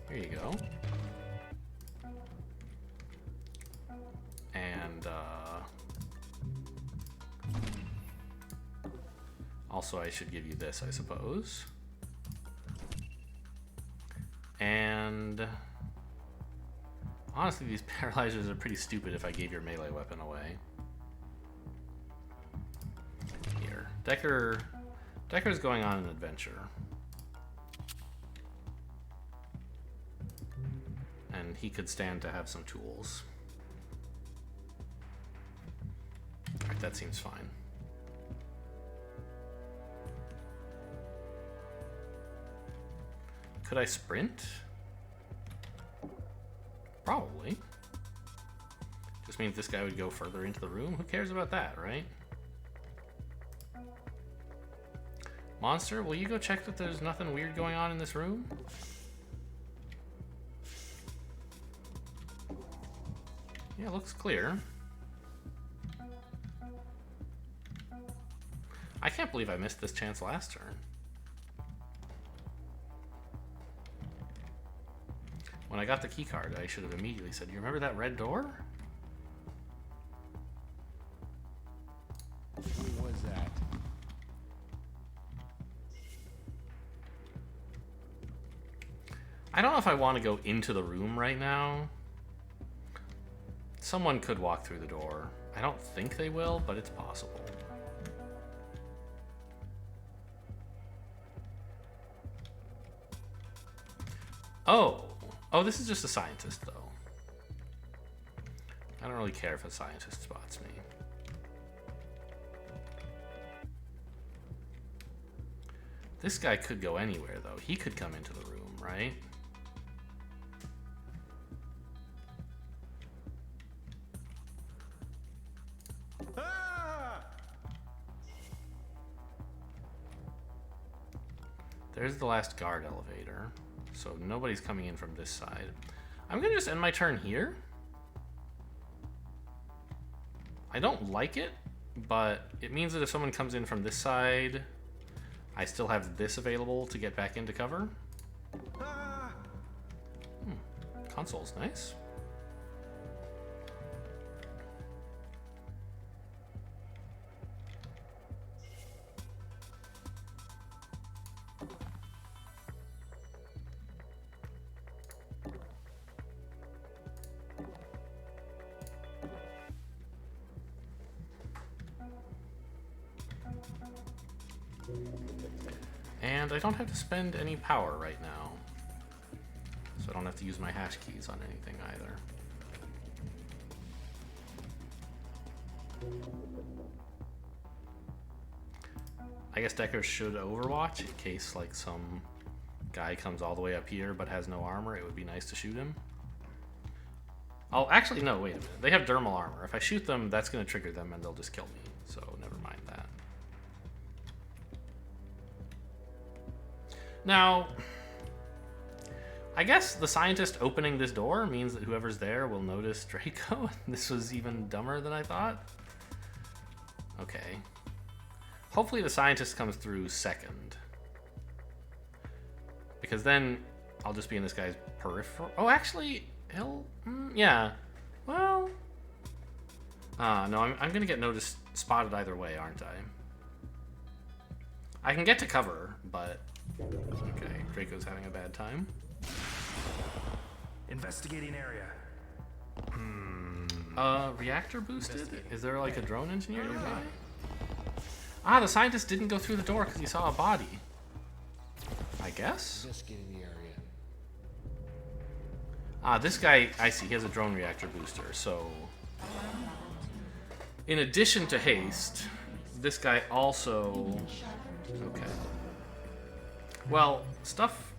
Here you go. And, also I should give you this, I suppose. And honestly, these paralyzers are pretty stupid if I gave your melee weapon away. Here. Decker's going on an adventure. And he could stand to have some tools. Alright, that seems fine. Could I sprint? Probably. Just means this guy would go further into the room. Who cares about that, right? Monster, will you go check that there's nothing weird going on in this room? Yeah, looks clear. I can't believe I missed this chance last turn. When I got the key card, I should have immediately said, you remember that red door? Who was that? I don't know if I want to go into the room right now. Someone could walk through the door. I don't think they will, but it's possible. Oh. Oh, this is just a scientist, though. I don't really care if a scientist spots me. This guy could go anywhere, though. He could come into the room, right? There's the last guard elevator. So nobody's coming in from this side. I'm gonna just end my turn here. I don't like it, but it means that if someone comes in from this side, I still have this available to get back into cover. Console's nice. And I don't have to spend any power right now. So I don't have to use my hash keys on anything either. I guess Decker should overwatch in case like some guy comes all the way up here but has no armor. It would be nice to shoot him. Oh, actually, no, wait a minute. They have dermal armor. If I shoot them, that's going to trigger them and they'll just kill me. So never mind that. Now, I guess the scientist opening this door means that whoever's there will notice Draco. This was even dumber than I thought. Okay. Hopefully the scientist comes through second. Because then I'll just be in this guy's peripheral. Oh, actually, he'll... yeah. Well... no, I'm going to get noticed, spotted either way, aren't I? I can get to cover, but... Okay, Draco's having a bad time. Investigating area. Reactor boosted? Is there like a drone engineer nearby? Ah, the scientist didn't go through the door because he saw a body. I guess? Investigating the area. Ah, this guy, I see, he has a drone reactor booster, so... In addition to haste, this guy also... Okay. Well, stuff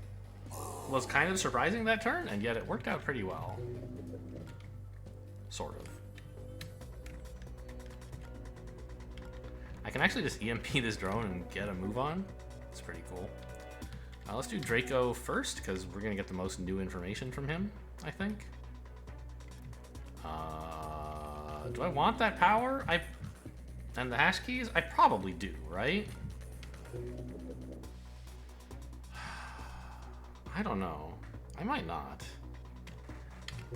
was kind of surprising that turn, and yet it worked out pretty well. Sort of. I can actually just EMP this drone and get a move on. It's pretty cool. Let's do Draco first, because we're going to get the most new information from him, I think. Do I want that power? And the hash keys? I probably do, right? I don't know. I might not.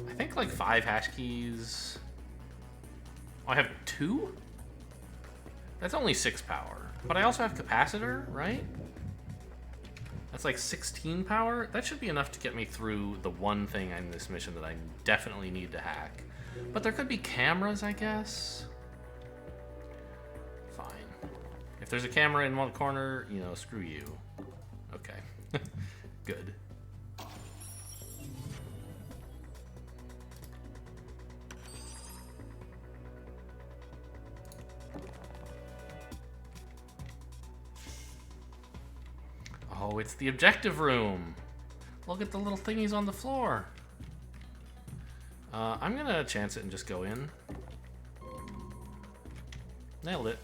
I think like 5 hash keys. Oh, I have 2? That's only 6 power. But I also have capacitor, right? That's like 16 power. That should be enough to get me through the one thing in this mission that I definitely need to hack. But there could be cameras, I guess. Fine. If there's a camera in one corner, you know, screw you. Okay. Good. Oh, it's the objective room. Look at the little thingies on the floor. I'm gonna chance it and just go in. Nailed it.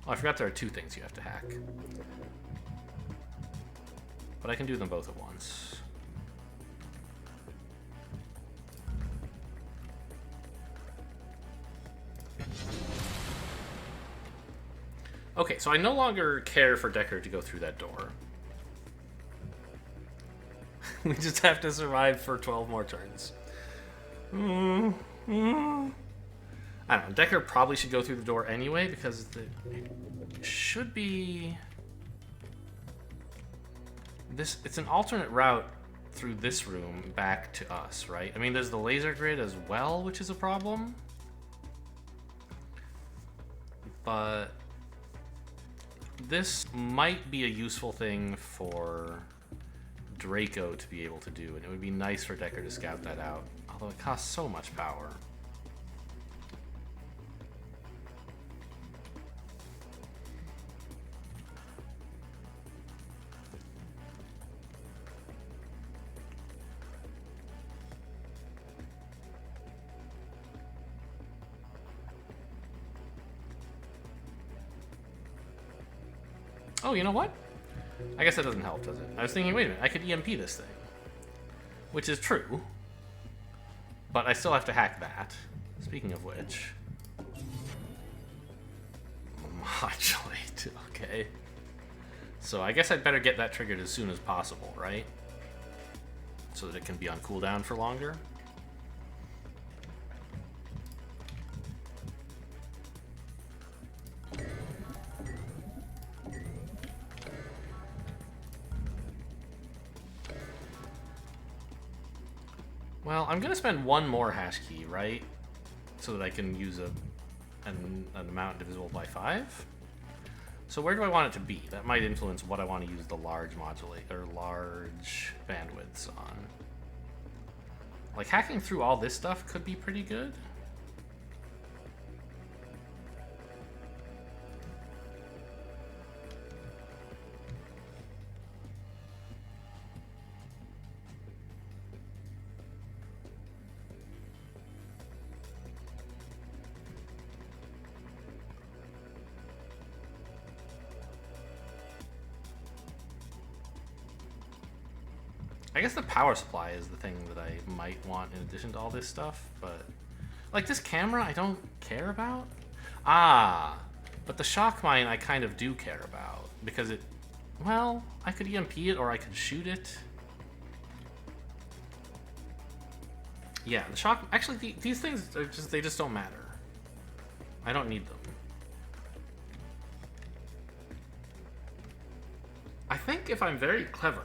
Oh, I forgot there are 2 things you have to hack. But I can do them both at once. Okay, so I no longer care for Decker to go through that door. We just have to survive for 12 more turns. I don't know. Decker probably should go through the door anyway, because it should be... It's an alternate route through this room back to us, right? I mean, there's the laser grid as well, which is a problem. But... this might be a useful thing for Draco to be able to do, and it would be nice for Decker to scout that out. Although it costs so much power. Oh, you know what? I guess that doesn't help, does it? I was thinking, wait a minute, I could EMP this thing. Which is true. But I still have to hack that. Speaking of which... Modulate, okay. So I guess I'd better get that triggered as soon as possible, right? So that it can be on cooldown for longer. Well, I'm going to spend one more hash key, right? So that I can use an amount divisible by 5. So where do I want it to be? That might influence what I want to use the large modulate or large bandwidths on. Like hacking through all this stuff could be pretty good. I guess the power supply is the thing that I might want in addition to all this stuff, but... Like, this camera I don't care about? Ah, but the shock mine I kind of do care about, because it... Well, I could EMP it or I could shoot it. Yeah, the shock... Actually, these things are just... They just don't matter. I don't need them. I think if I'm very clever...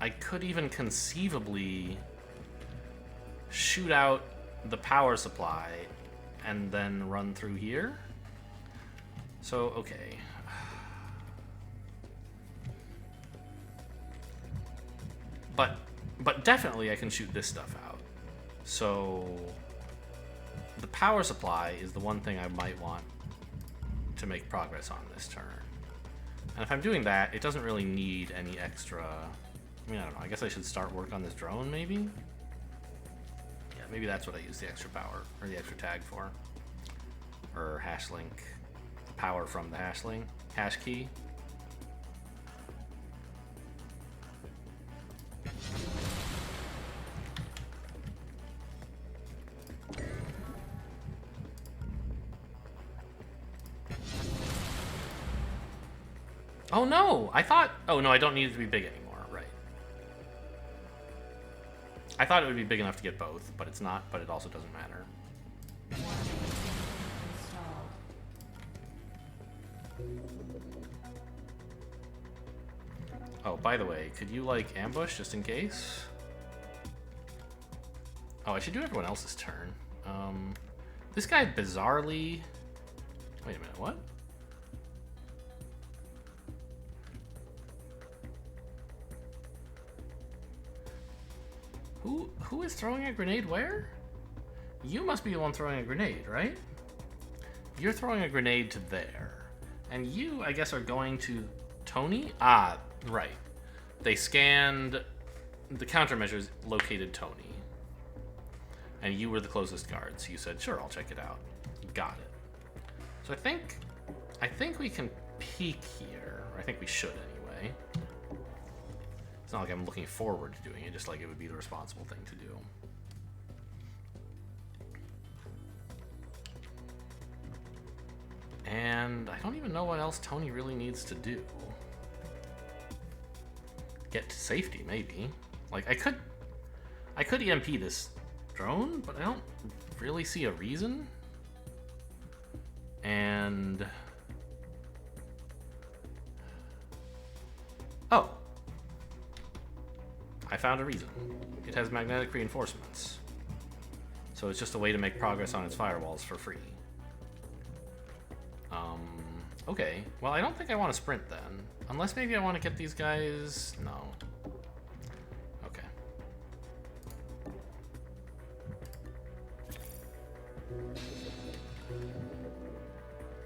I could even conceivably shoot out the power supply and then run through here. So, okay. But definitely I can shoot this stuff out. So the power supply is the one thing I might want to make progress on this turn. And if I'm doing that, it doesn't really need any extra... I mean, I don't know. I guess I should start work on this drone, maybe? Yeah, maybe that's what I use the extra power, or the extra tag for. Or hash link. Power from the hash link. Hash key. Oh no! I thought... Oh no, I don't need it to be big anymore. Right. I thought it would be big enough to get both, but it's not, but it also doesn't matter. Oh, by the way, could you, like, ambush just in case? Oh, I should do everyone else's turn. This guy bizarrely... Wait a minute, what? Who is throwing a grenade where? You must be the one throwing a grenade, right? You're throwing a grenade to there. And you, I guess, are going to Tony? Ah, right. They scanned... The countermeasures located Tony. And you were the closest guard, so you said, sure, I'll check it out. Got it. So I think we can peek here. Or I think we should, anyway. It's not like I'm looking forward to doing it, just like it would be the responsible thing to do. And I don't even know what else Tony really needs to do. Get to safety, maybe. Like, I could EMP this drone, but I don't really see a reason. And... Oh. I found a reason. It has magnetic reinforcements. So it's just a way to make progress on its firewalls for free. Okay, well, I don't think I want to sprint then. Unless maybe I want to get these guys... No. Okay.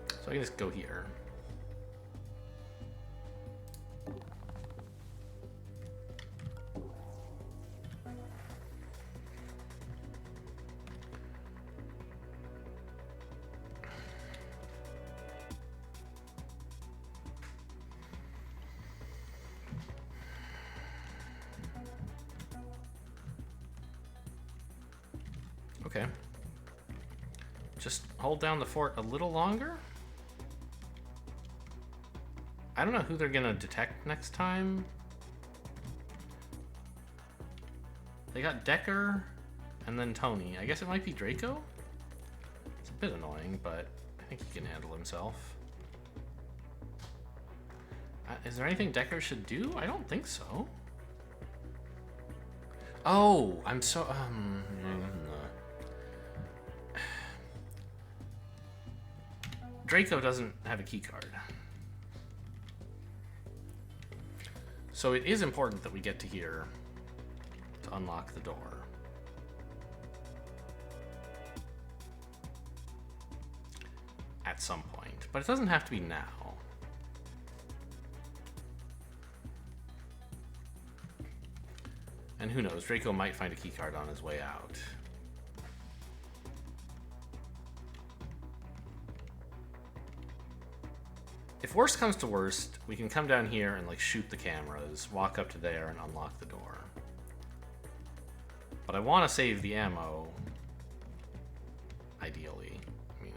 So I can just go here. Okay. Just hold down the fort a little longer. I don't know who they're gonna detect next time. They got Decker and then Tony. I guess it might be Draco? It's a bit annoying, but I think he can handle himself. Is there anything Decker should do? I don't think so. Oh, I'm so... Draco doesn't have a key card. So it is important that we get to here to unlock the door. At some point. But it doesn't have to be now. And who knows, Draco might find a key card on his way out. If worst comes to worst, we can come down here and like shoot the cameras, walk up to there and unlock the door. But I want to save the ammo, ideally. I mean,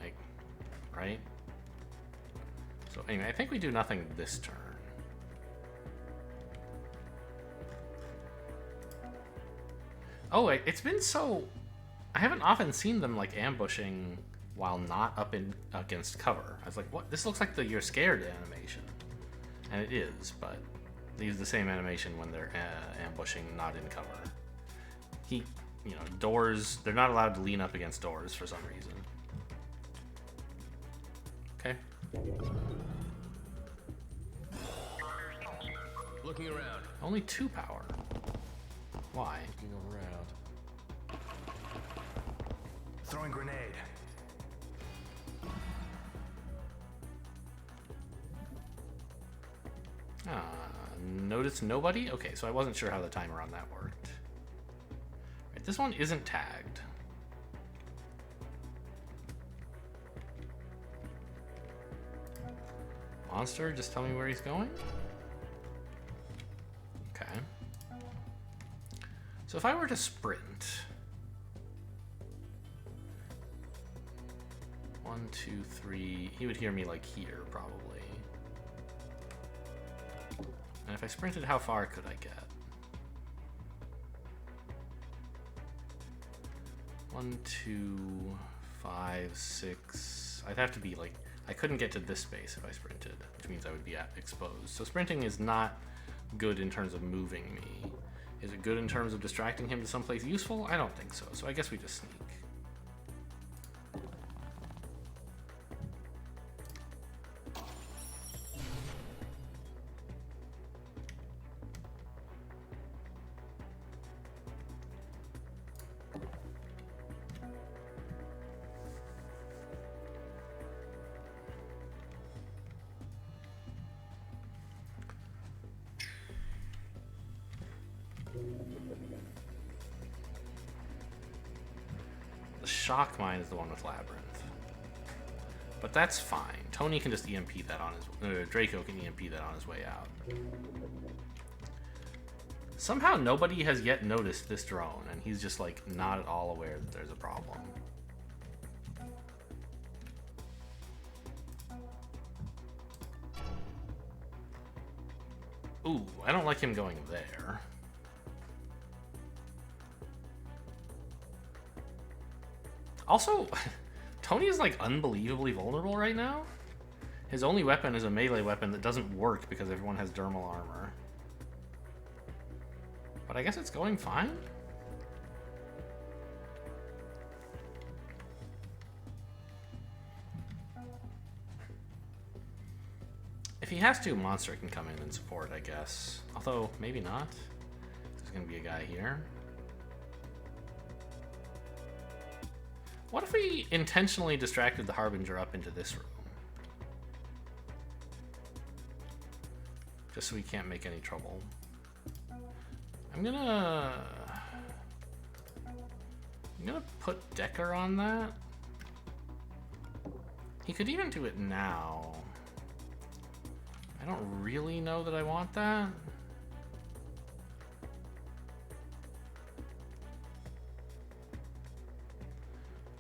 right? So anyway, I think we do nothing this turn. Oh, it's been so... I haven't often seen them like ambushing while not up in against cover. I was like, what? This looks like the "you're scared" animation. And it is, but they use the same animation when they're ambushing not in cover. You know, doors, they're not allowed to lean up against doors for some reason. Okay. Looking around. Only 2 power. Why? Looking around. Throwing grenade. Notice nobody? Okay, so I wasn't sure how the timer on that worked. Right, this one isn't tagged. Monster, just tell me where he's going? Okay. So if I were to sprint... 1, 2, 3... He would hear me like here, probably. And if I sprinted, how far could I get? 1, 2, 5, 6... I'd have to be like... I couldn't get to this space if I sprinted, which means I would be exposed. So sprinting is not good in terms of moving me. Is it good in terms of distracting him to someplace useful? I don't think so. So I guess we just sneak. Shock mine is the one with Labyrinth. But that's fine. Tony can just EMP that on his... Draco can EMP that on his way out. Somehow nobody has yet noticed this drone, and he's just like not at all aware that there's a problem. Ooh, I don't like him going there. Also, Tony is like unbelievably vulnerable right now. His only weapon is a melee weapon that doesn't work because everyone has dermal armor. But I guess it's going fine. If he has to, Monster can come in and support, I guess. Although, maybe not. There's gonna be a guy here. What if we intentionally distracted the Harbinger up into this room? Just so we can't make any trouble. I'm gonna put Decker on that. He could even do it now. I don't really know that I want that.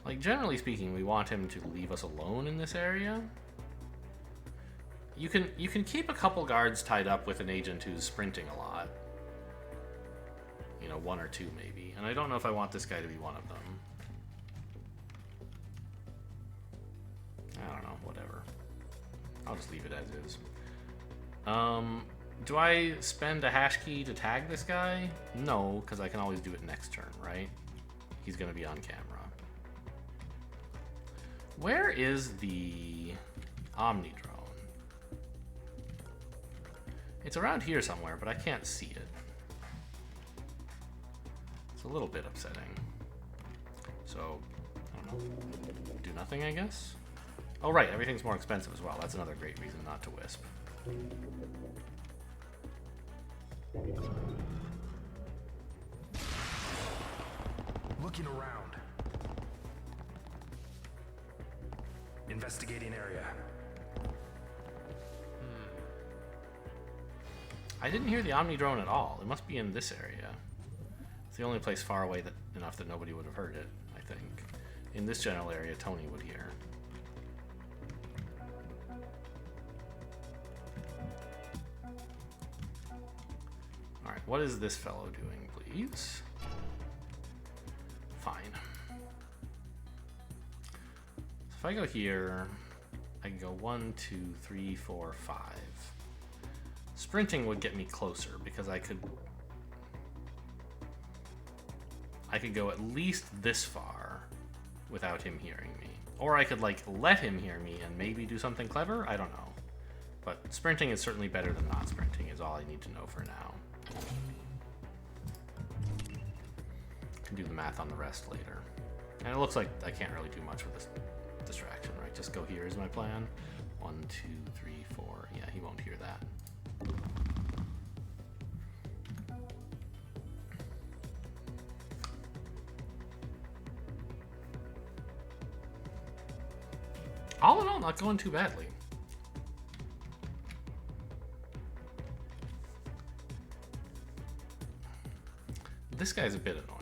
Like, generally speaking, we want him to leave us alone in this area. You can keep a couple guards tied up with an agent who's sprinting a lot. You know, one or two maybe. And I don't know if I want this guy to be one of them. I don't know, whatever. I'll just leave it as is. Do I spend a hash key to tag this guy? No, because I can always do it next turn, right? He's going to be on camera. Where is the Omni drone? It's around here somewhere, but I can't see it. It's a little bit upsetting. So, I don't know. Do nothing, I guess? Oh, right, everything's more expensive as well. That's another great reason not to Wisp. Looking around. Investigating area. I didn't hear the Omni drone at all. It must be in this area. It's the only place far away enough that nobody would have heard it, I think. In this general area, Tony would hear. Alright, what is this fellow doing, please? Fine. So if I go here, I can go 1, 2, 3, 4, 5. Sprinting would get me closer because I could go at least this far without him hearing me. Or I could like let him hear me and maybe do something clever. I don't know. But sprinting is certainly better than not sprinting is all I need to know for now. Can do the math on the rest later. And it looks like I can't really do much with this distraction, right? Just go here is my plan. 1, 2, 3, 4. Yeah, he won't hear that. All in all, not going too badly. This guy's a bit annoying.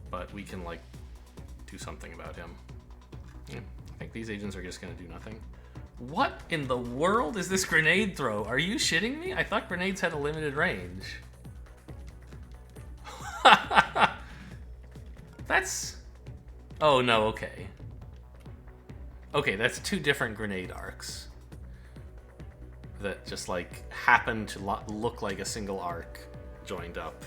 But we can, like, do something about him. Yeah, I think these agents are just going to do nothing. What in the world is this grenade throw? Are you shitting me? I thought grenades had a limited range. That's... Oh, no, okay. Okay, that's two different grenade arcs. That just, like, happen to look like a single arc joined up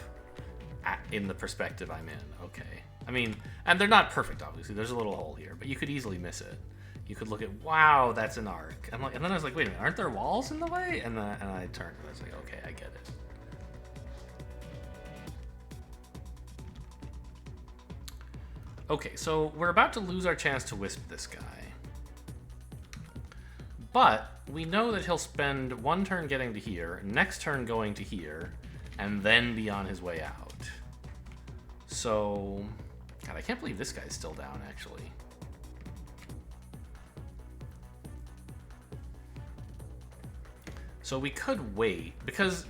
in the perspective I'm in. Okay. I mean, and they're not perfect, obviously. There's a little hole here, but you could easily miss it. You could look at, wow, that's an arc. And then I was like, wait a minute, aren't there walls in the way? And I turned and I was like, okay, I get it. Okay, so we're about to lose our chance to Wisp this guy. But we know that he'll spend one turn getting to here, next turn going to here, and then be on his way out. So, God, I can't believe this guy's still down, actually. So we could wait, because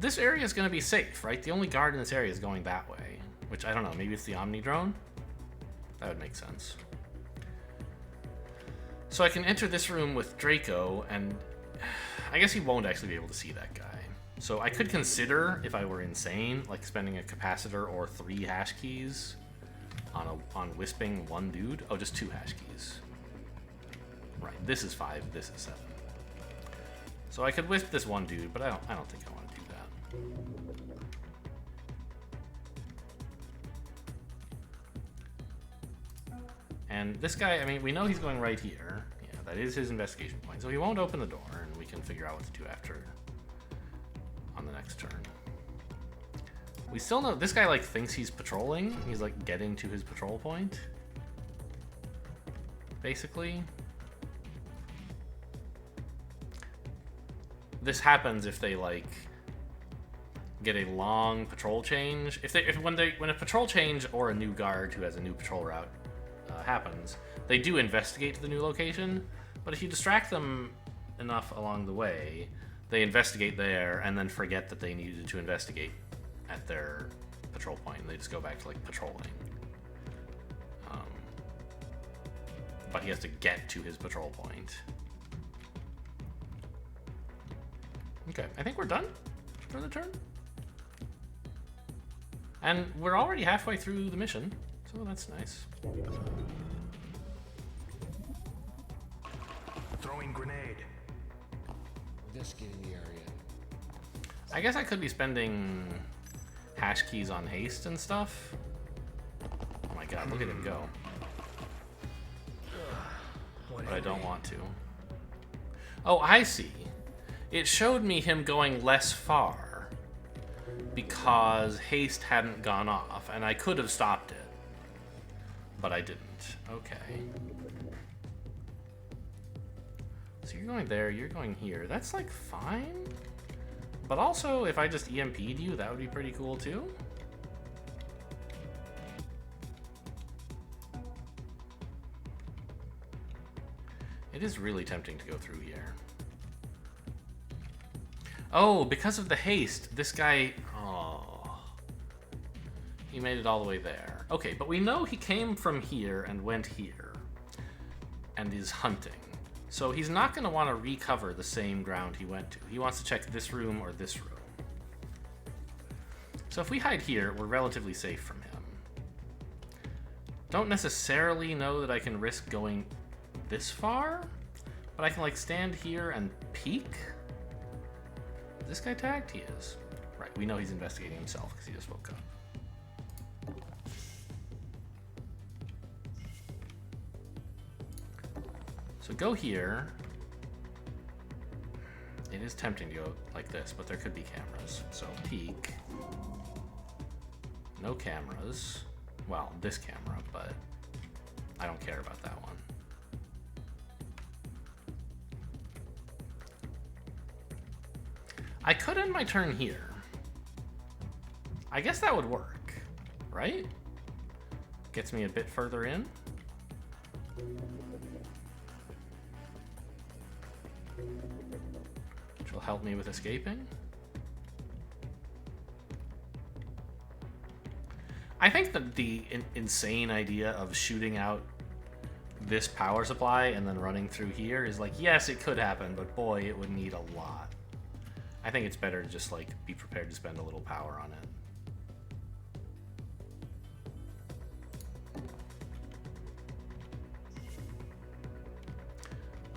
this area is going to be safe, right? The only guard in this area is going that way. Which, I don't know, maybe it's the Omni drone? That would make sense. So I can enter this room with Draco, and I guess he won't actually be able to see that guy. So I could consider, if I were insane, like spending a capacitor or 3 hash keys on wisping one dude. Oh, just 2 hash keys. Right, this is 5, this is 7. So I could wisp this one dude, but I don't think I want to do that. And this guy, I mean, we know he's going right here. Yeah, that is his investigation point. So he won't open the door, and we can figure out what to do after on the next turn. We still know this guy like thinks he's patrolling. He's like getting to his patrol point. Basically. This happens if they like get a long patrol change. When a patrol change or a new guard who has a new patrol route happens, they do investigate the new location. But if you distract them enough along the way, they investigate there and then forget that they needed to investigate at their patrol point, and they just go back to like patrolling. But he has to get to his patrol point. Okay, I think we're done for the turn. And we're already halfway through the mission, so that's nice. Throwing grenade. Investigating the area. I guess I could be spending hash keys on haste and stuff. Oh my god, look at him go. But I don't want to. Oh, I see. It showed me him going less far because haste hadn't gone off, and I could have stopped it, but I didn't. Okay. So you're going there, you're going here. That's like fine. But also, if I just EMP'd you, that would be pretty cool too. It is really tempting to go through here. Oh, because of the haste, this guy... Oh. He made it all the way there. Okay, but we know he came from here and went here. And is hunting. So he's not going to want to recover the same ground he went to. He wants to check this room or this room. So if we hide here, we're relatively safe from him. Don't necessarily know that I can risk going this far, but I can like stand here and peek. Is this guy tagged? He is. Right, we know he's investigating himself because he just woke up. So go here. It is tempting to go like this, but there could be cameras. So peek. No cameras. Well, this camera, but I don't care about that one. I could end my turn here. I guess that would work, right? Gets me a bit further in. Which will help me with escaping. I think that the insane idea of shooting out this power supply and then running through here is like, yes, it could happen, but boy, it would need a lot. I think it's better to just like be prepared to spend a little power on it.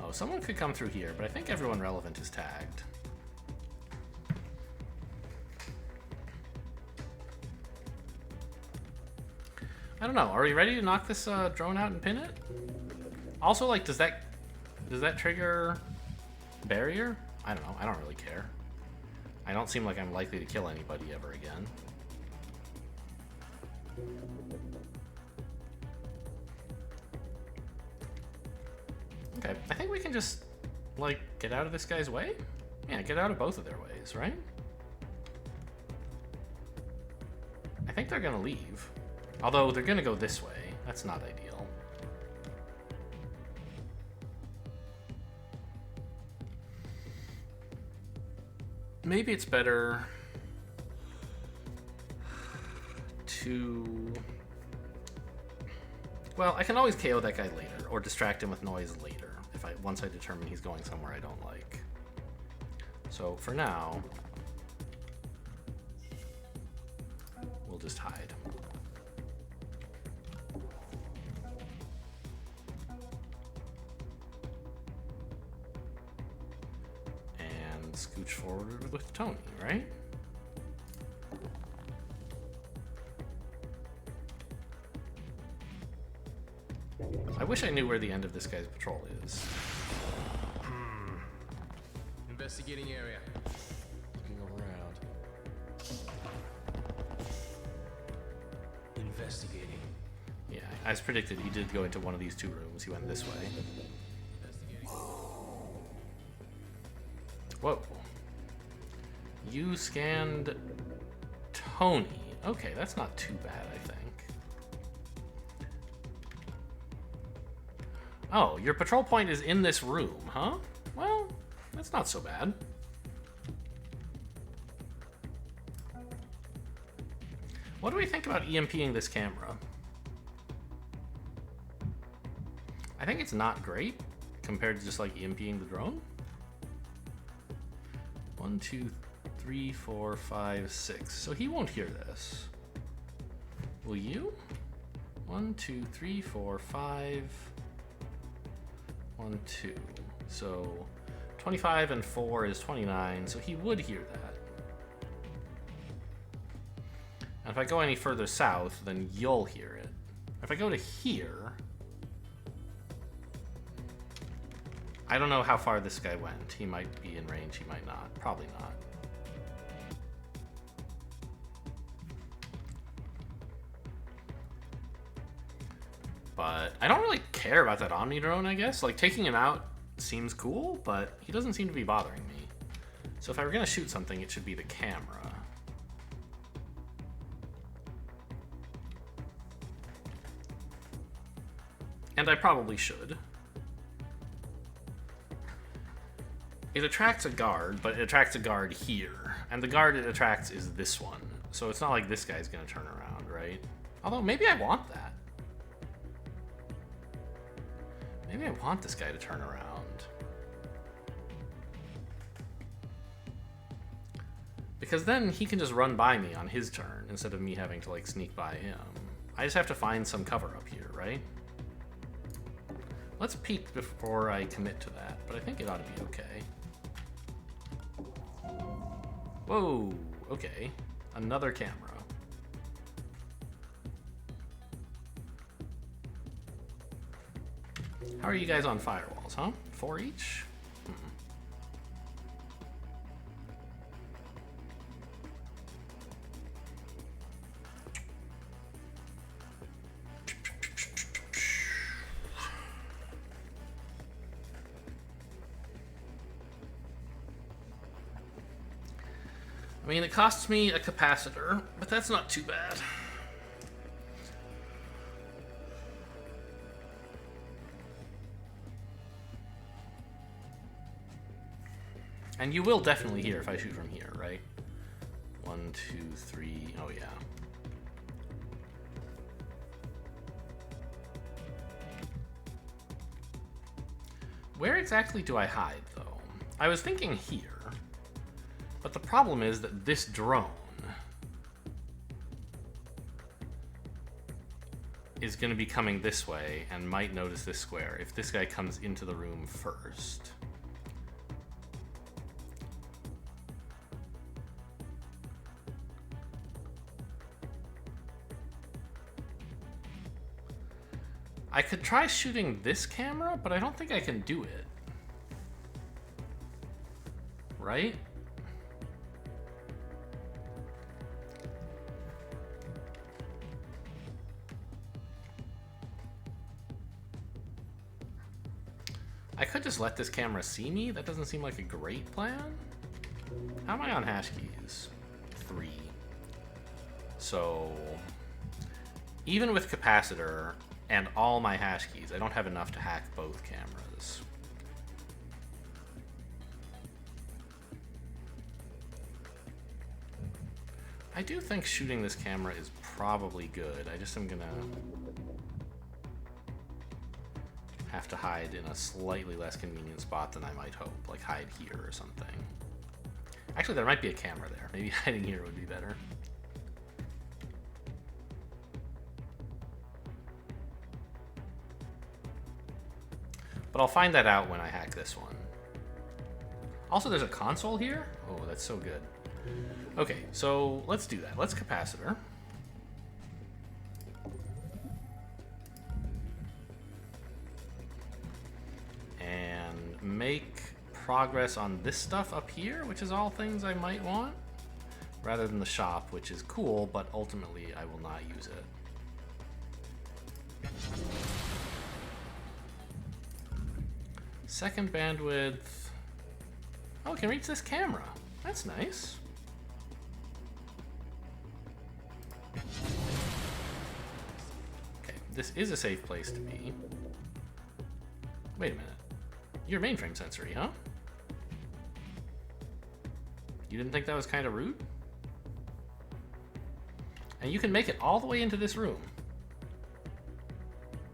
Oh, someone could come through here, but I think everyone relevant is tagged. I don't know. Are we ready to knock this drone out and pin it? Also, like, does that trigger barrier? I don't know. I don't really care. I don't seem like I'm likely to kill anybody ever again. Okay, I think we can just, like, get out of this guy's way? Yeah, get out of both of their ways, right? I think they're gonna leave. Although, they're gonna go this way. That's not ideal. Maybe it's better to... Well, I can always KO that guy later, or distract him with noise later, once I determine he's going somewhere I don't like. So, for now, we'll just hide. And scooch forward with Tony, right? wish I knew where the end of this guy's patrol is. Investigating area. Looking around. Investigating. Yeah, as predicted, he did go into one of these two rooms. He went this way. Investigating. Whoa. You scanned Tony. Okay, that's not too bad, I think. Oh, your patrol point is in this room, huh? Well, that's not so bad. What do we think about EMPing this camera? I think it's not great compared to just like EMPing the drone. 1, 2, 3, 4, 5, 6. So he won't hear this. Will you? 1, 2, 3, 4, 5. 1, 2. So 25 and 4 is 29. So he would hear that. And if I go any further south, then you'll hear it. If I go to here, I don't know how far this guy went. He might be in range, he might not. Probably not. But I don't really care about that Omni drone, I guess. Like, taking him out seems cool, but he doesn't seem to be bothering me. So if I were gonna shoot something, it should be the camera. And I probably should. It attracts a guard, but it attracts a guard here. And the guard it attracts is this one. So it's not like this guy's gonna turn around, right? Although, maybe I want that. Maybe I want this guy to turn around. Because then he can just run by me on his turn, instead of me having to, like, sneak by him. I just have to find some cover up here, right? Let's peek before I commit to that, but I think it ought to be okay. Whoa, okay. Another camera. How are you guys on firewalls, huh? 4 each? I mean, it costs me a capacitor, but that's not too bad. And you will definitely hear if I shoot from here, right? 1, 2, 3. Oh, yeah. Where exactly do I hide, though? I was thinking here. But the problem is that this drone is going to be coming this way and might notice this square if this guy comes into the room first. I could try shooting this camera, but I don't think I can do it. Right? I could just let this camera see me. That doesn't seem like a great plan. How am I on hash keys? 3. So even with capacitor and all my hash keys, I don't have enough to hack both cameras. I do think shooting this camera is probably good. I just am gonna have to hide in a slightly less convenient spot than I might hope, like hide here or something. Actually, there might be a camera there. Maybe hiding here would be better. But I'll find that out when I hack this one. Also, there's a console here? Oh, that's so good. Okay, so let's do that. Let's capacitor. make progress on this stuff up here, which is all things I might want, rather than the shop, which is cool, but ultimately I will not use it. Second bandwidth. Oh, it can reach this camera. That's nice. Okay, this is a safe place to be. Wait a minute. You're mainframe sensory, huh? You didn't think that was kind of rude? And you can make it all the way into this room.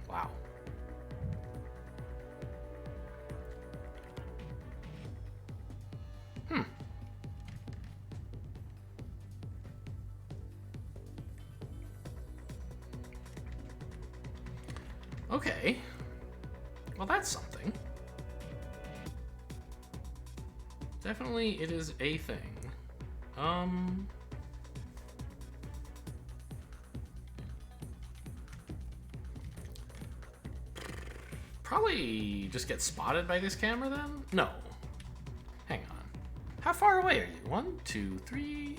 Wow. Okay. Well, that's something. Definitely it is a thing. Probably just get spotted by this camera then? No. Hang on. How far away are you? 1, 2, 3,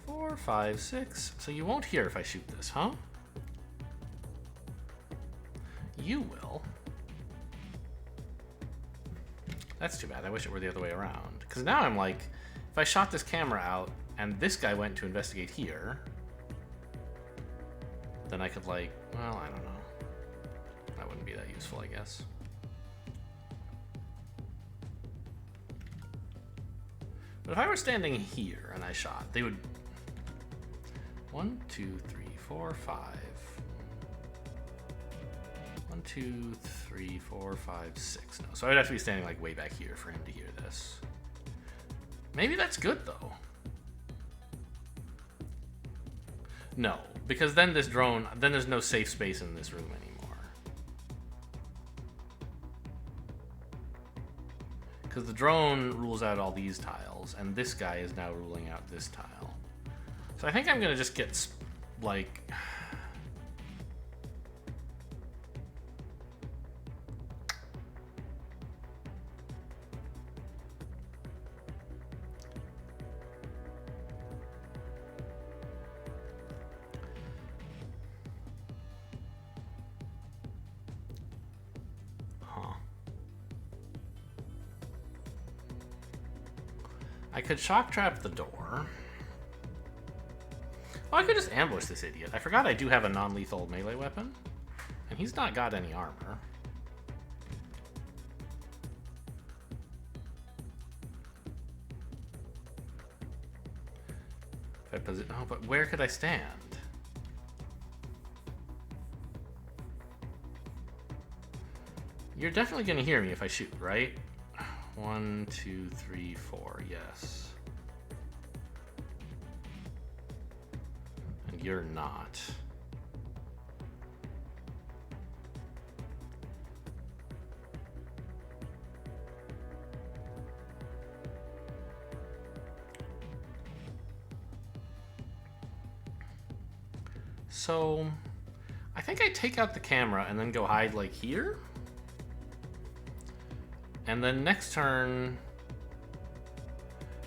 4, 5, 6. So you won't hear if I shoot this, huh? You will. That's too bad. I wish it were the other way around. Because now I'm like, if I shot this camera out and this guy went to investigate here, then I could like, well, I don't know. That wouldn't be that useful, I guess. But if I were standing here and I shot, they would... 1, 2, 3, 4, 5. 1, 2, 3, 4, 5, 6. No, so I would have to be standing like way back here for him to hear this. Maybe that's good though. No, because then this drone, then there's no safe space in this room anymore. Because the drone rules out all these tiles, and this guy is now ruling out this tile. So I think I'm gonna just get like... I could shock trap the door. Oh, I could just ambush this idiot. I forgot I do have a non-lethal melee weapon. And he's not got any armor. If I position... Oh, but where could I stand? You're definitely going to hear me if I shoot, right? 1, 2, 3, 4, yes. And you're not. So, I think I take out the camera and then go hide like here. And then next turn,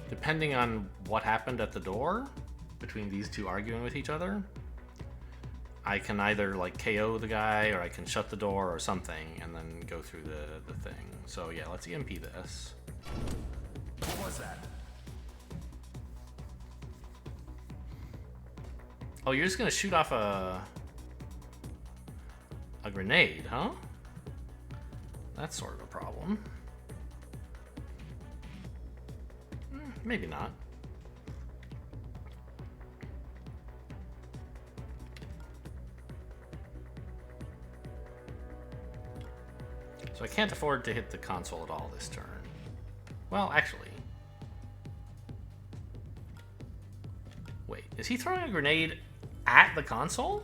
depending on what happened at the door, between these two arguing with each other, I can either like KO the guy or I can shut the door or something and then go through the thing. So yeah, let's EMP this. What was that? Oh, you're just gonna shoot off a grenade, huh? That's sort of a problem. Maybe not. So I can't afford to hit the console at all this turn. Well, actually. Wait, is he throwing a grenade at the console?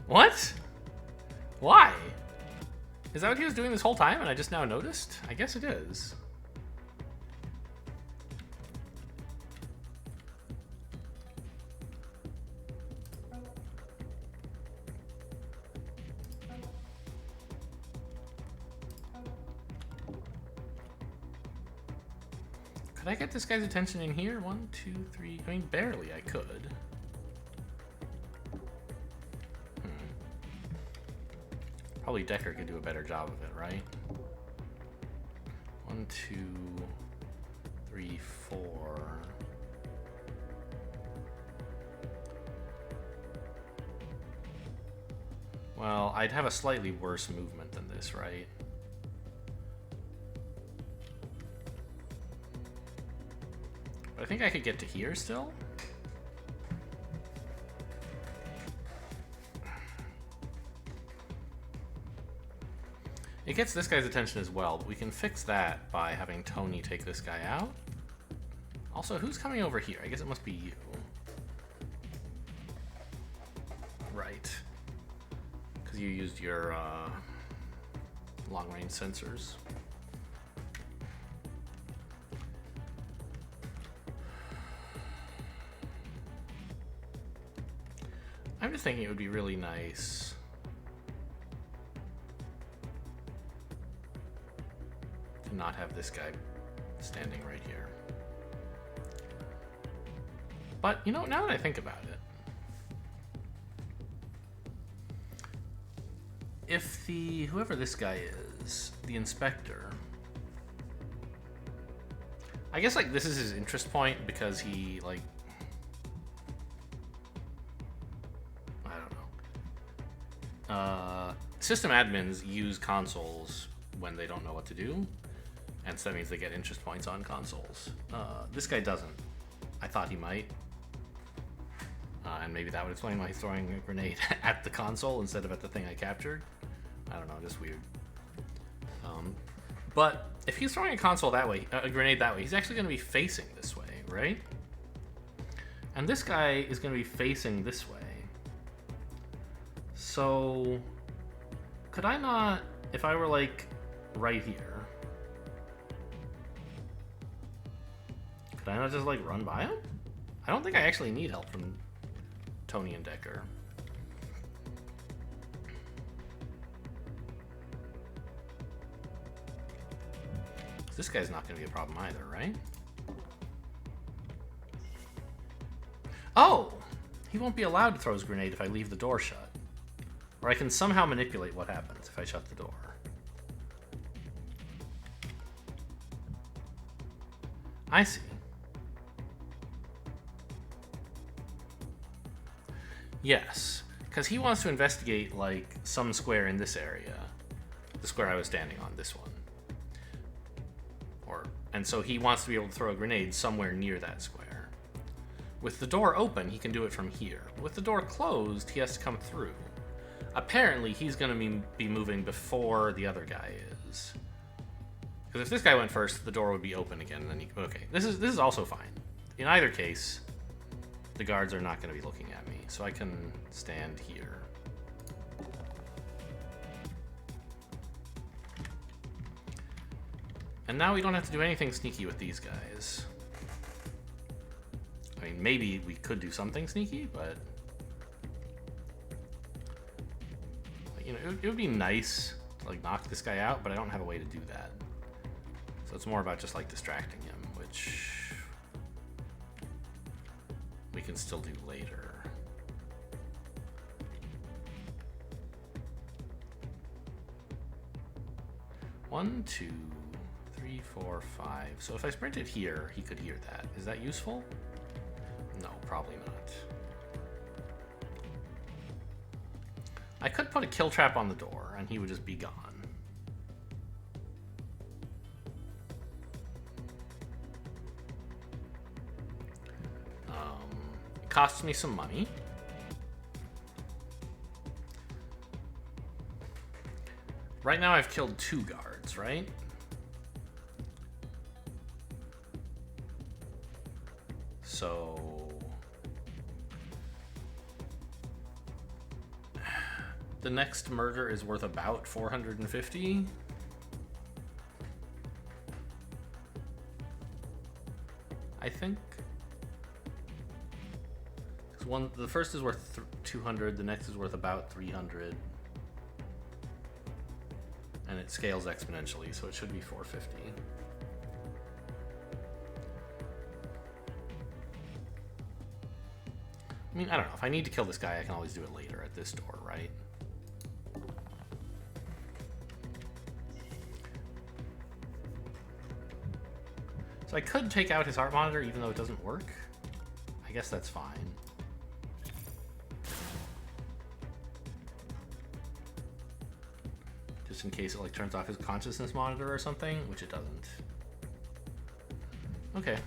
What? Why? Is that what he was doing this whole time and I just now noticed? I guess it is. Could I get this guy's attention in here? 1, 2, 3. I mean, barely I could. Probably Decker could do a better job of it, right? 1, 2, 3, 4. Well, I'd have a slightly worse movement than this, right? But I think I could get to here still. It gets this guy's attention as well, but we can fix that by having Tony take this guy out. Also, who's coming over here? I guess it must be you. Right. Because you used your long-range sensors. I'm just thinking it would be really nice to not have this guy standing right here. But, you know, now that I think about it, if the, whoever this guy is, the inspector, I guess, like, this is his interest point because he, like, I don't know. System admins use consoles when they don't know what to do, and so that means they get interest points on consoles. This guy doesn't. I thought he might. And maybe that would explain why he's throwing a grenade at the console instead of at the thing I captured. I don't know, just weird. But if he's throwing a console that way, a grenade that way, he's actually going to be facing this way, right? And this guy is going to be facing this way. So, could I not, if I were like right here, could I not just like run by him? I don't think I actually need help from Tony and Decker. This guy's not going to be a problem either, right? Oh! He won't be allowed to throw his grenade if I leave the door shut. Or I can somehow manipulate what happens if I shut the door. I see. Yes, because he wants to investigate, like, some square in this area. The square I was standing on, this one. And so he wants to be able to throw a grenade somewhere near that square. With the door open, he can do it from here. With the door closed, he has to come through. Apparently, he's going to be moving before the other guy is. Because if this guy went first, the door would be open again, and then he... Okay, this is also fine. In either case, the guards are not going to be looking at me, so I can stand here. And now we don't have to do anything sneaky with these guys. I mean, maybe we could do something sneaky, but... You know, it would be nice to, like, knock this guy out, but I don't have a way to do that. So it's more about just, like, distracting him, which... we can still do later. One, two... 3, 4, 5. So if I sprinted here, he could hear that. Is that useful? No, probably not. I could put a kill trap on the door, and he would just be gone. It costs me some money. Right now I've killed 2 guards, right? So the next murder is worth about 450. I think. The first is worth 200, the next is worth about 300. And it scales exponentially, so it should be 450. I mean, I don't know. If I need to kill this guy, I can always do it later at this door, right? So I could take out his heart monitor even though it doesn't work. I guess that's fine. Just in case it like turns off his consciousness monitor or something, which it doesn't. Okay.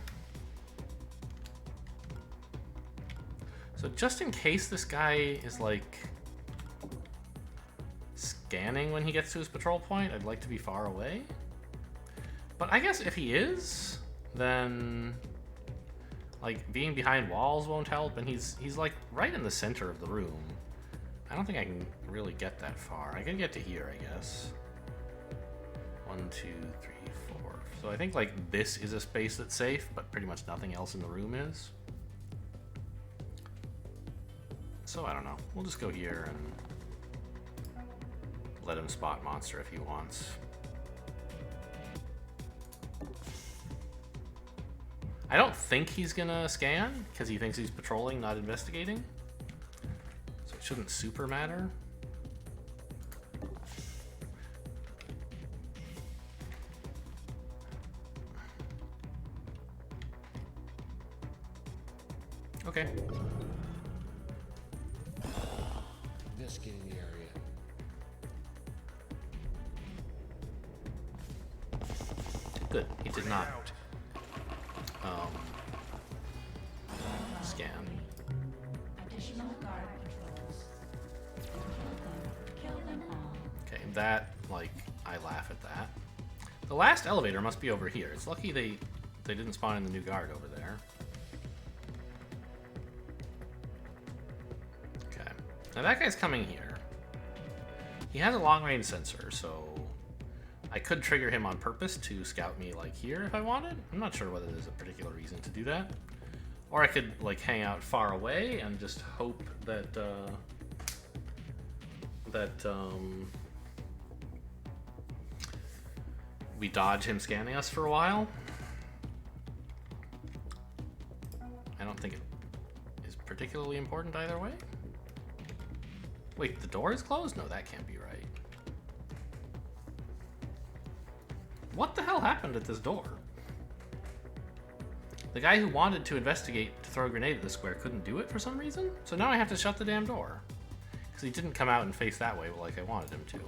So just in case this guy is like scanning when he gets to his patrol point, I'd like to be far away. But I guess if he is, then like being behind walls won't help, and he's like right in the center of the room. I don't think I can really get that far. I can get to here, I guess. 1, 2, 3, 4. So I think like this is a space that's safe, but pretty much nothing else in the room is. So I don't know. We'll just go here and let him spot monster if he wants. I don't think he's gonna scan because he thinks he's patrolling, not investigating. So it shouldn't super matter. Okay. Investigating the area. Good. He did not scan. Additional guard patrols. Kill them all. Okay, that, like, I laugh at that. The last elevator must be over here. It's lucky they didn't spawn in the new guard over there. Okay. Now that guy's coming here. He has a long-range sensor, so I could trigger him on purpose to scout me, like, here if I wanted. I'm not sure whether there's a particular reason to do that. Or I could, like, hang out far away and just hope that, we dodge him scanning us for a while. I don't think it is particularly important either way. Wait, the door is closed? No, that can't be right. What the hell happened at this door? The guy who wanted to investigate to throw a grenade at the square couldn't do it for some reason? So now I have to shut the damn door. Because he didn't come out and face that way like I wanted him to.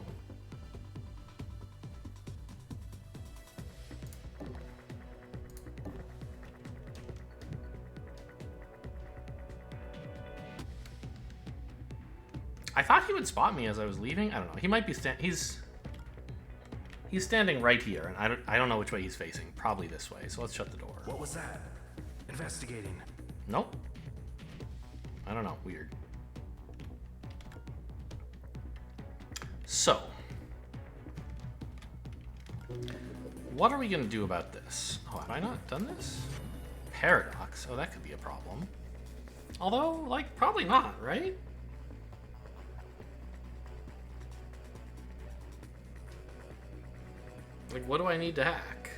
I thought he would spot me as I was leaving. I don't know. He might be he's standing right here, and I don't know which way he's facing. Probably this way. So let's shut the door. What was that? Investigating. Nope. I don't know. Weird. So, what are we gonna do about this? Oh, have I not done this? Paradox. Oh, that could be a problem. Although, like, probably not, right? Like, what do I need to hack?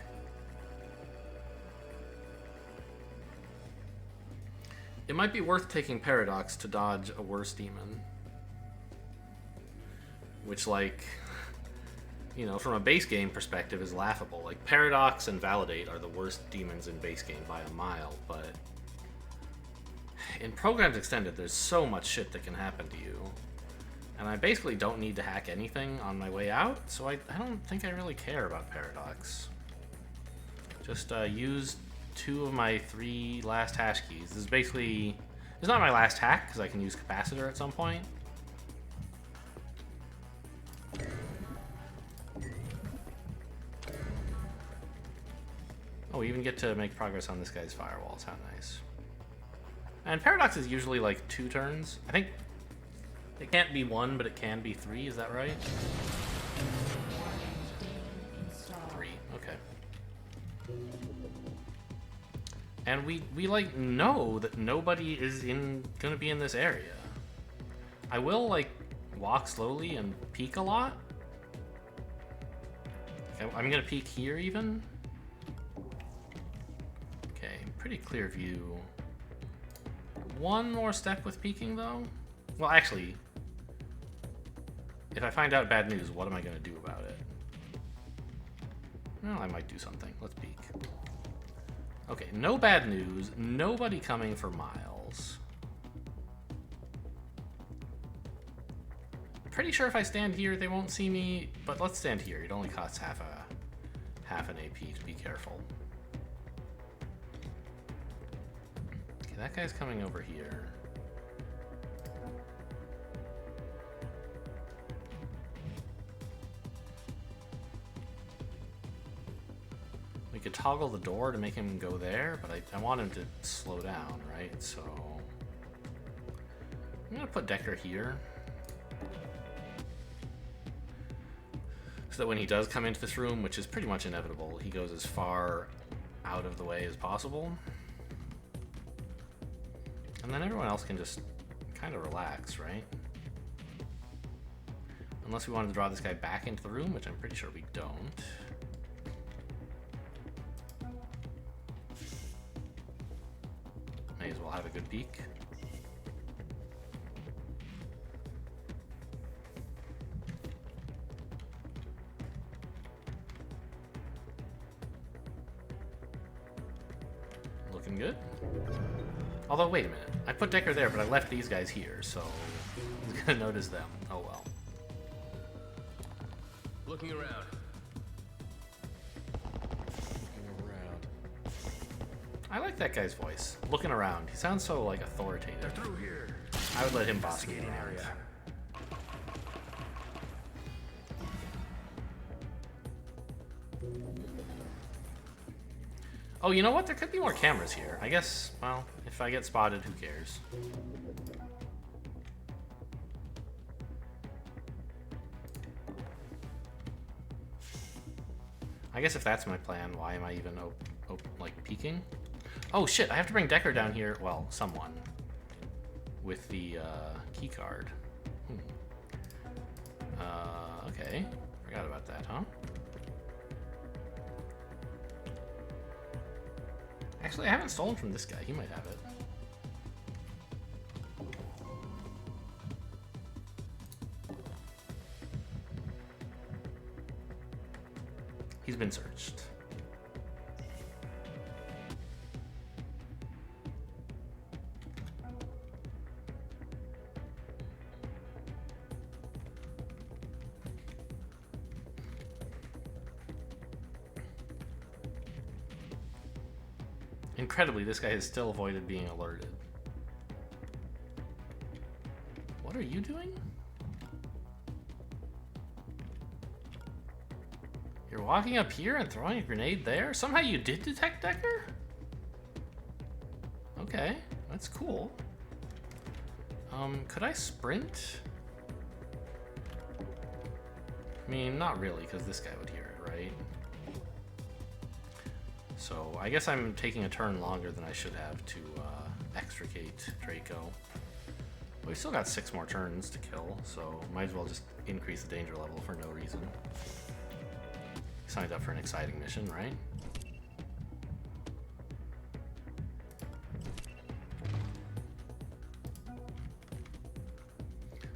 It might be worth taking Paradox to dodge a worse demon. Which, like, you know, from a base game perspective is laughable. Like, Paradox and Validate are the worst demons in base game by a mile, but in Programs Extended, there's so much shit that can happen to you. And I basically don't need to hack anything on my way out, so I don't think I really care about Paradox. Just use 2 of my 3 last hash keys. This is basically... It's not my last hack, because I can use Capacitor at some point. Oh, we even get to make progress on this guy's firewalls. How nice. And Paradox is usually like 2 turns. I think it can't be 1, but it can be 3. Is that right? 3. Okay. And we like know that nobody is gonna be in this area. I will like walk slowly and peek a lot. Okay, I'm gonna peek here even. Okay, pretty clear view. one more step with peeking, though. Well, actually, if I find out bad news, what am I going to do about it? Well, I might do something. Let's peek. Okay, no bad news. Nobody coming for Miles. Pretty sure if I stand here, they won't see me, but let's stand here. It only costs half an AP to be careful. Okay, that guy's coming over here. We could toggle the door to make him go there, but I want him to slow down, right? So I'm gonna put Decker here, so that when he does come into this room, which is pretty much inevitable, he goes as far out of the way as possible. And then everyone else can just kind of relax, right? Unless we wanted to draw this guy back into the room, which I'm pretty sure we don't. May as well have a good peek. Looking good. Although, wait a minute. I put Decker there, but I left these guys here, so he's gonna notice them. Oh well. Looking around. Looking around. I like that guy's voice. Looking around. He sounds so, like, authoritative. Through here. I would let him boss me Investigating around. area. Oh, you know what? There could be more cameras here. I guess, well, if I get spotted, who cares? I guess if that's my plan, why am I even, like, peeking? Oh, shit, I have to bring Decker down here. Well, someone. With the, key card. Okay. Forgot about that, huh? Actually, I haven't stolen from this guy. He might have it. He's been searched. Incredibly, this guy has still avoided being alerted. What are you doing? You're walking up here and throwing a grenade there? Somehow you did detect Decker? Okay, that's cool. Could I sprint? I mean, not really, because this guy would hear it, right? So I guess I'm taking a turn longer than I should have to extricate Draco. But we've still got 6 more turns to kill, so might as well just increase the danger level for no reason. Signed up for an exciting mission, right?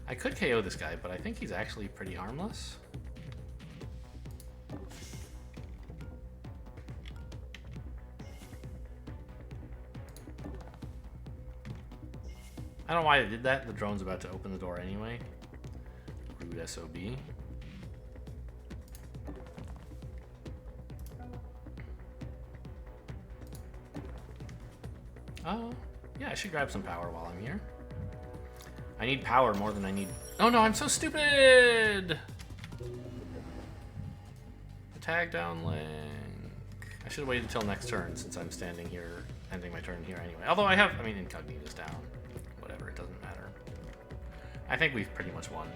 I could KO this guy, but I think he's actually pretty harmless. I don't know why I did that. The drone's about to open the door anyway. Rude SOB. Oh, yeah, I should grab some power while I'm here. I need power more than I need... Oh no, I'm so stupid! Tag down link. I should have waited till next turn since I'm standing here, ending my turn here anyway. Although I mean, incognito's down. Whatever, it doesn't matter. I think we've pretty much won.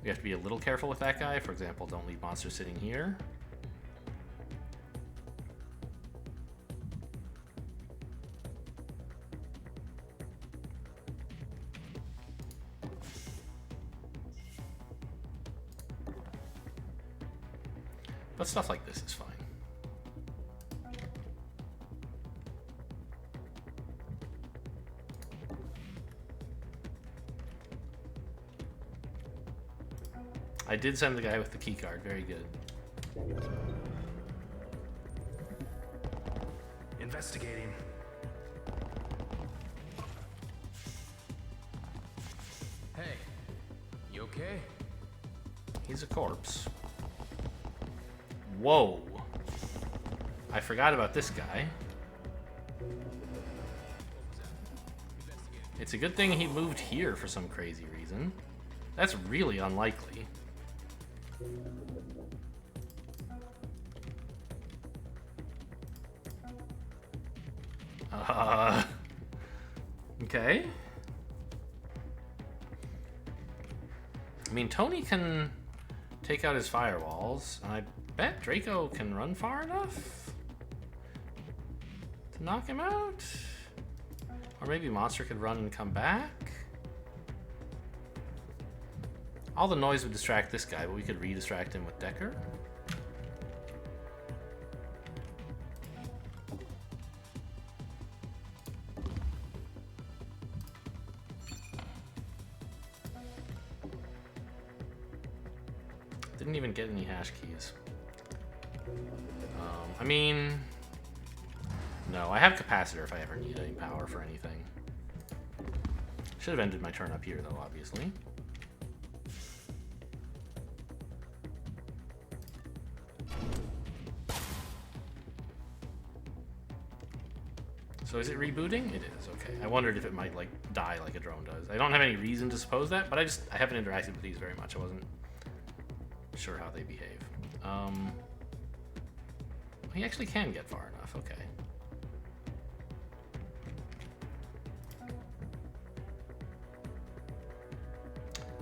We have to be a little careful with that guy. For example, don't leave monsters sitting here. But stuff like this is fine. I did send the guy with the key card. Very good. Investigating. Hey, you okay? He's a corpse. Whoa. I forgot about this guy. It's a good thing he moved here for some crazy reason. That's really unlikely. Okay. I mean, Tony can take out his firewalls, and I bet Draco can run far enough to knock him out. Or maybe Monster could run and come back. All the noise would distract this guy, but we could re-distract him with Decker. Didn't even get any hash keys. I mean, no, I have capacitor if I ever need any power for anything. Should have ended my turn up here, though, obviously. So is it rebooting? It is, okay. I wondered if it might, like, die like a drone does. I don't have any reason to suppose that, but I haven't interacted with these very much. I wasn't sure how they behave. He actually can get far enough, okay.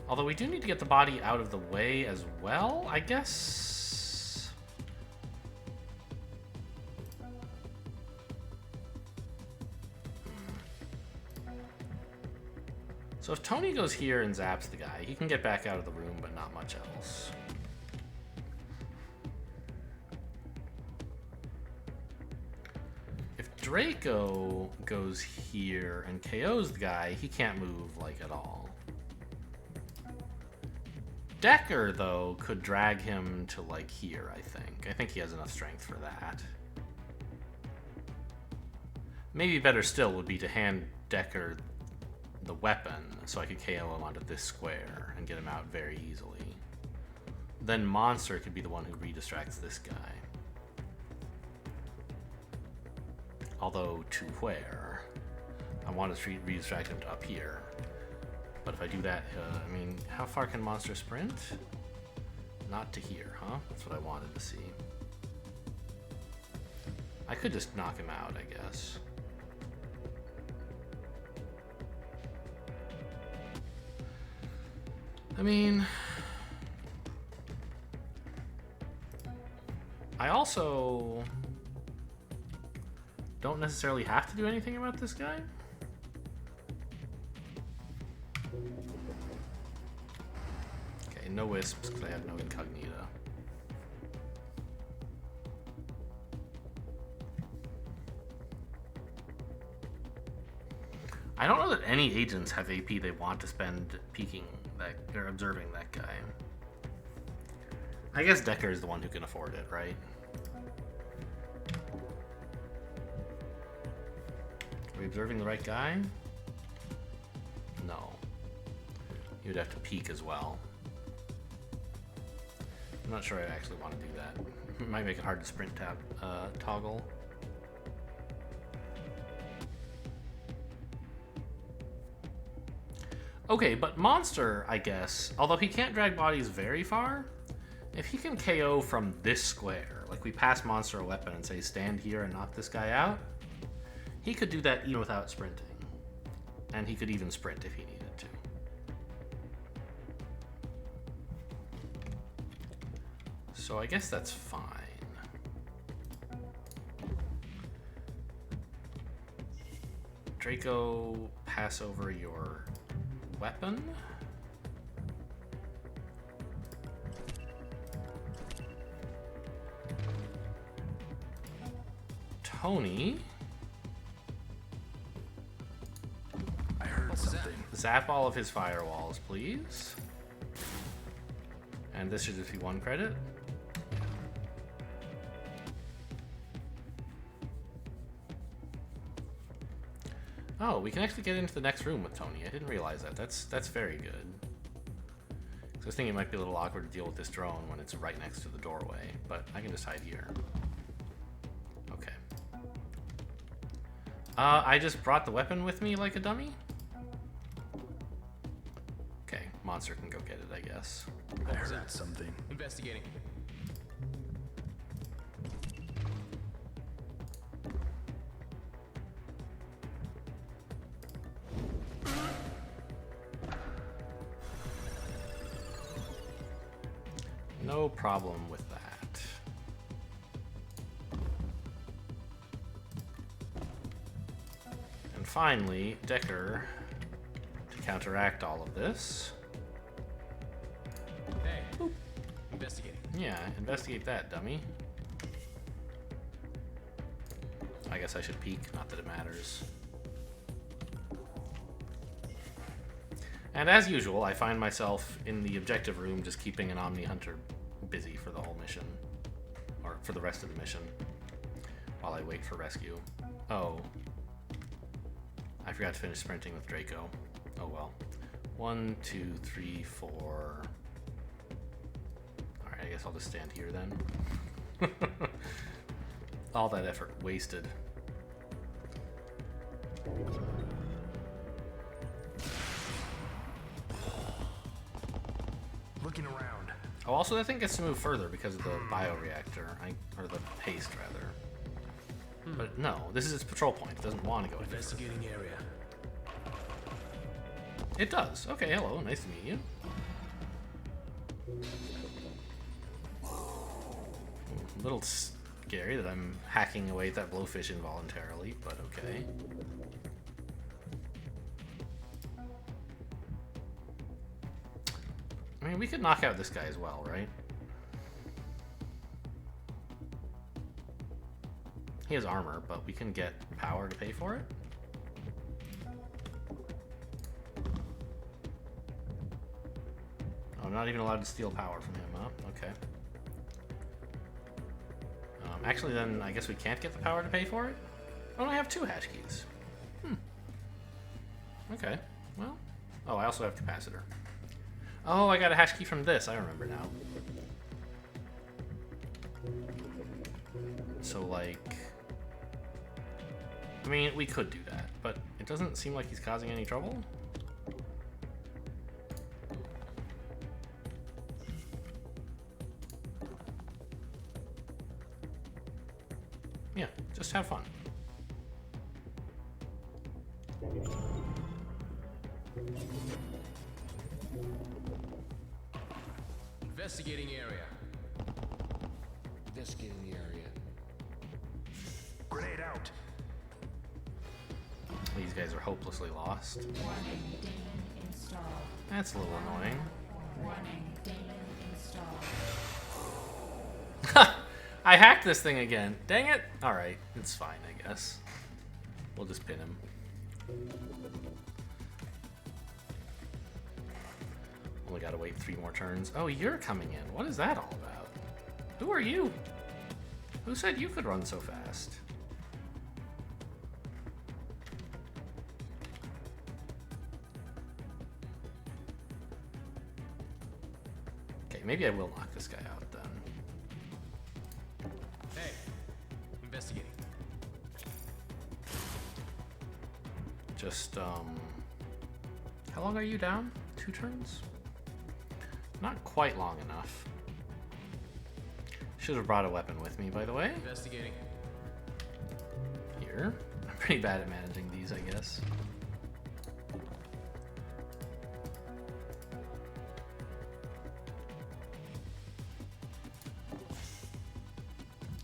Although we do need to get the body out of the way as well, I guess. So if Tony goes here and zaps the guy, he can get back out of the room, but not much else. If Draco goes here and KOs the guy, he can't move, like, at all. Decker, though, could drag him to, like, here, I think. I think he has enough strength for that. Maybe better still would be to hand Decker the weapon so I could KO him onto this square and get him out very easily. Then Monster could be the one who redistracts this guy. Although, to where? I want to redistract him to up here. But if I do that, I mean, how far can Monster sprint? Not to here, huh? That's what I wanted to see. I could just knock him out, I guess. I mean, I also don't necessarily have to do anything about this guy. Okay, no wisps because I have no incognita. I don't know that any agents have AP they want to spend peeking that or observing that guy. I guess Decker is the one who can afford it, right? Are we observing the right guy? No. You would have to peek as well. I'm not sure I actually want to do that. It might make it hard to sprint tab toggle. Okay, but Monster, I guess, although he can't drag bodies very far, if he can KO from this square, like we pass Monster a weapon and say stand here and knock this guy out, he could do that even without sprinting. And he could even sprint if he needed to. So I guess that's fine. Draco, pass over your weapon. Tony, I heard something. zap all of his firewalls, please. And this should just be 1 credit. Oh, we can actually get into the next room with Tony. I didn't realize that. That's very good. So I was thinking it might be a little awkward to deal with this drone when it's right next to the doorway, but I can just hide here. Okay. I just brought the weapon with me like a dummy? Okay, monster can go get it, I guess. I heard something. Investigating. No problem with that. And finally, Decker, to counteract all of this. Hey. Investigating. Yeah, investigate that, dummy. I guess I should peek, not that it matters. And as usual, I find myself in the objective room just keeping an Omni Hunter busy for the whole mission. Or for the rest of the mission. While I wait for rescue. Oh. I forgot to finish sprinting with Draco. Oh well. 1, 2, 3, 4. Alright, I guess I'll just stand here then. All that effort wasted. Looking around. Oh, also that thing gets to move further because of the bioreactor, or the paste rather. But no, this is its patrol point. It doesn't want to go any further. Investigating area. It does. Okay, hello, nice to meet you. A little scary that I'm hacking away at that blowfish involuntarily, but okay. I mean, we could knock out this guy as well, right? He has armor, but we can get power to pay for it. Oh, I'm not even allowed to steal power from him, huh? Okay. Actually, then I guess we can't get the power to pay for it? Oh, I have 2 hash keys. Okay, well. Oh, I also have capacitor. Oh, I got a hash key from this. I remember now. So, like... I mean, we could do that, but it doesn't seem like he's causing any trouble. Yeah, just have fun. Investigating area. Investigating the area. Grenade out. These guys are hopelessly lost. Warning, Damon installed. That's a little annoying. Warning, Damon installed. I hacked this thing again. Dang it. Alright, it's fine, I guess. We'll just pin him. Only gotta wait 3 more turns. Oh, you're coming in. What is that all about? Who are you? Who said you could run so fast? Okay, maybe I will knock this guy out then. Hey. Investigating. Just, how long are you down? 2 turns? Not quite long enough. Should have brought a weapon with me, by the way. Investigating. Here. I'm pretty bad at managing these, I guess.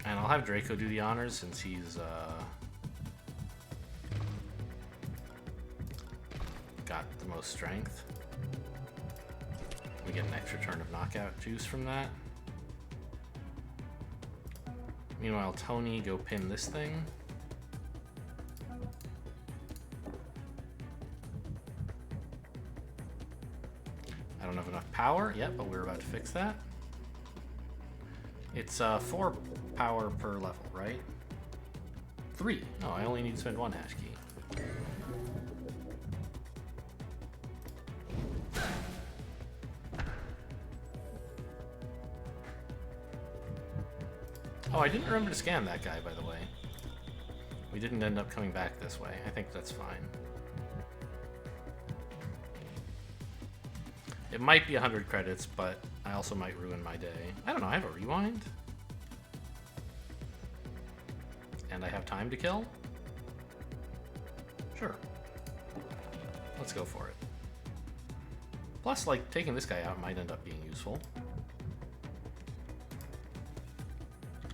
And I'll have Draco do the honors since he's, got the most strength. We get an extra turn of knockout juice from that. Meanwhile, Tony, go pin this thing. I don't have enough power yet, but we're about to fix that. It's 4 power per level, right? 3. Oh, I only need to spend 1 hash key. Oh, I didn't remember to scan that guy, by the way. We didn't end up coming back this way. I think that's fine. It might be 100 credits, but I also might ruin my day. I don't know, I have a rewind? And I have time to kill? Sure. Let's go for it. Plus, like, taking this guy out might end up being useful.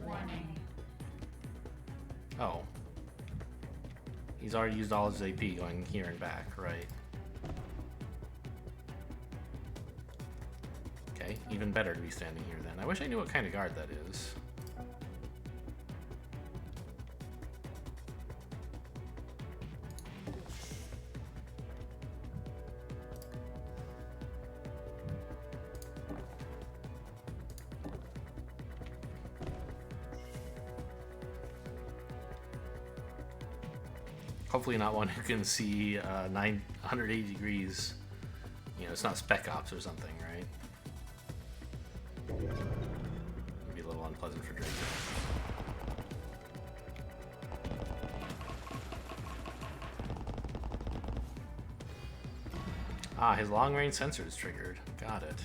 Warning. Oh. He's already used all his AP going here and back, right? Okay, even better to be standing here then. I wish I knew what kind of guard that is. Hopefully not one who can see 180 degrees. You know, it's not Spec Ops or something, right? It'd be a little unpleasant for Draco. Ah, his long-range sensor is triggered. Got it.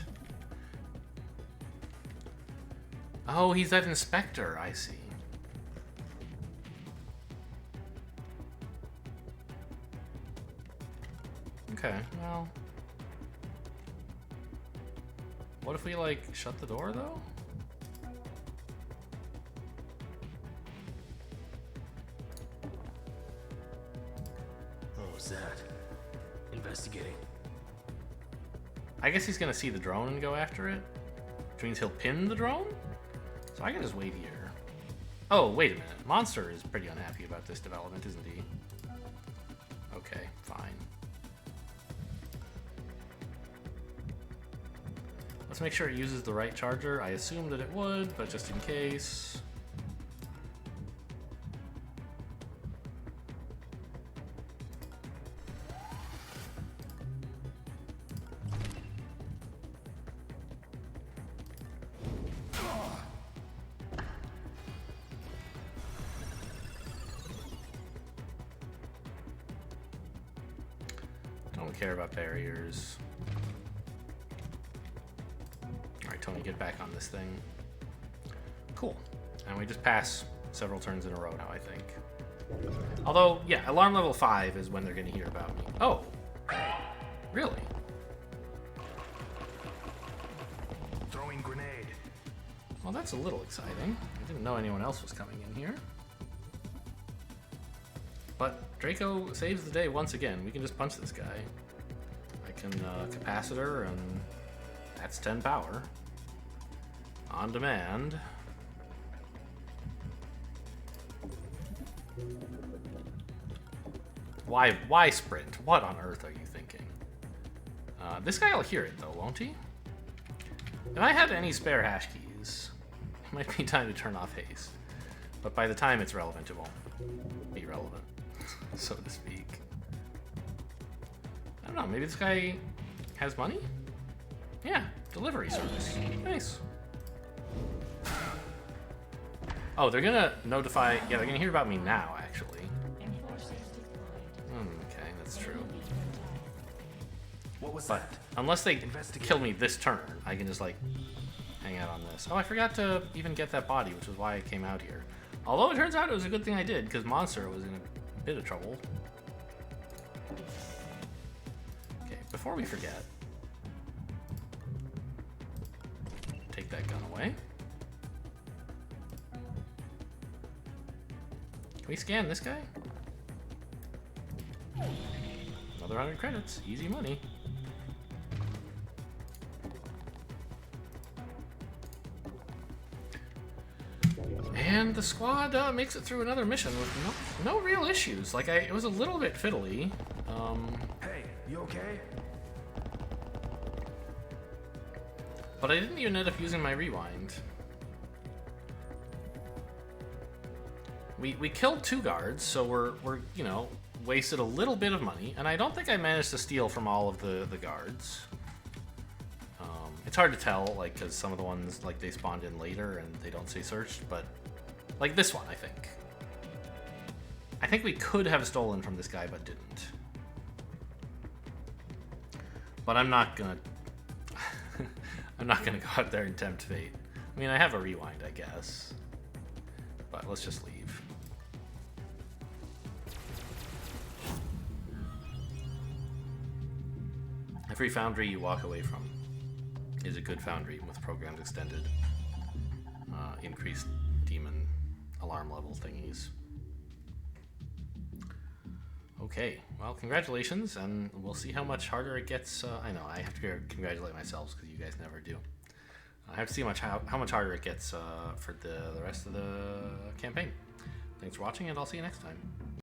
Oh, he's that inspector, I see. Okay, well... What if we, like, shut the door, though? What was that? Investigating. I guess he's gonna see the drone and go after it. Which means he'll pin the drone? So I can just wait here. Oh, wait a minute. Monster is pretty unhappy about this development, isn't he? Okay, fine. Let's make sure it uses the right charger. I assumed that it would, but just in case. Don't care about barriers. Alright, Tony, get back on this thing. Cool. And we just pass several turns in a row now, I think. Although, yeah, alarm level 5 is when they're going to hear about me. Oh! Really? Throwing grenade. Well, that's a little exciting. I didn't know anyone else was coming in here. But Draco saves the day once again. We can just punch this guy. I can capacitor, and that's 10 power. On demand. Why sprint? What on earth are you thinking? This guy will hear it though, won't he? If I had any spare hash keys, it might be time to turn off haste. But by the time it's relevant, it won't be relevant, so to speak. I don't know, maybe this guy has money? Yeah, delivery service. Nice. Oh, they're gonna notify... Yeah, they're gonna hear about me now, actually. Enforcers deployed. Okay, that's true. What was But that? unless they Investigate. kill me this turn, I can just, like, hang out on this. Oh, I forgot to even get that body, which is why I came out here. Although it turns out it was a good thing I did, because Monster was in a bit of trouble. Okay, before we forget... Take that gun away. Can we scan this guy? Another 100 credits. Easy money. And the squad makes it through another mission with no real issues. Like, it was a little bit fiddly. Hey, you okay? But I didn't even end up using my rewind. We killed 2 guards, so we're you know, wasted a little bit of money, and I don't think I managed to steal from all of the guards. It's hard to tell, like, because some of the ones, like, they spawned in later and they don't say searched, but like this one, I think we could have stolen from this guy, but didn't. But I'm not gonna I'm not gonna go out there and tempt fate. I mean, I have a rewind, I guess, but let's just leave. Every foundry you walk away from is a good foundry with programs extended, increased demon alarm level thingies. Okay, well, congratulations, and we'll see how much harder it gets. I know, I have to congratulate myself because you guys never do. I have to see how much harder it gets for the rest of the campaign. Thanks for watching, and I'll see you next time.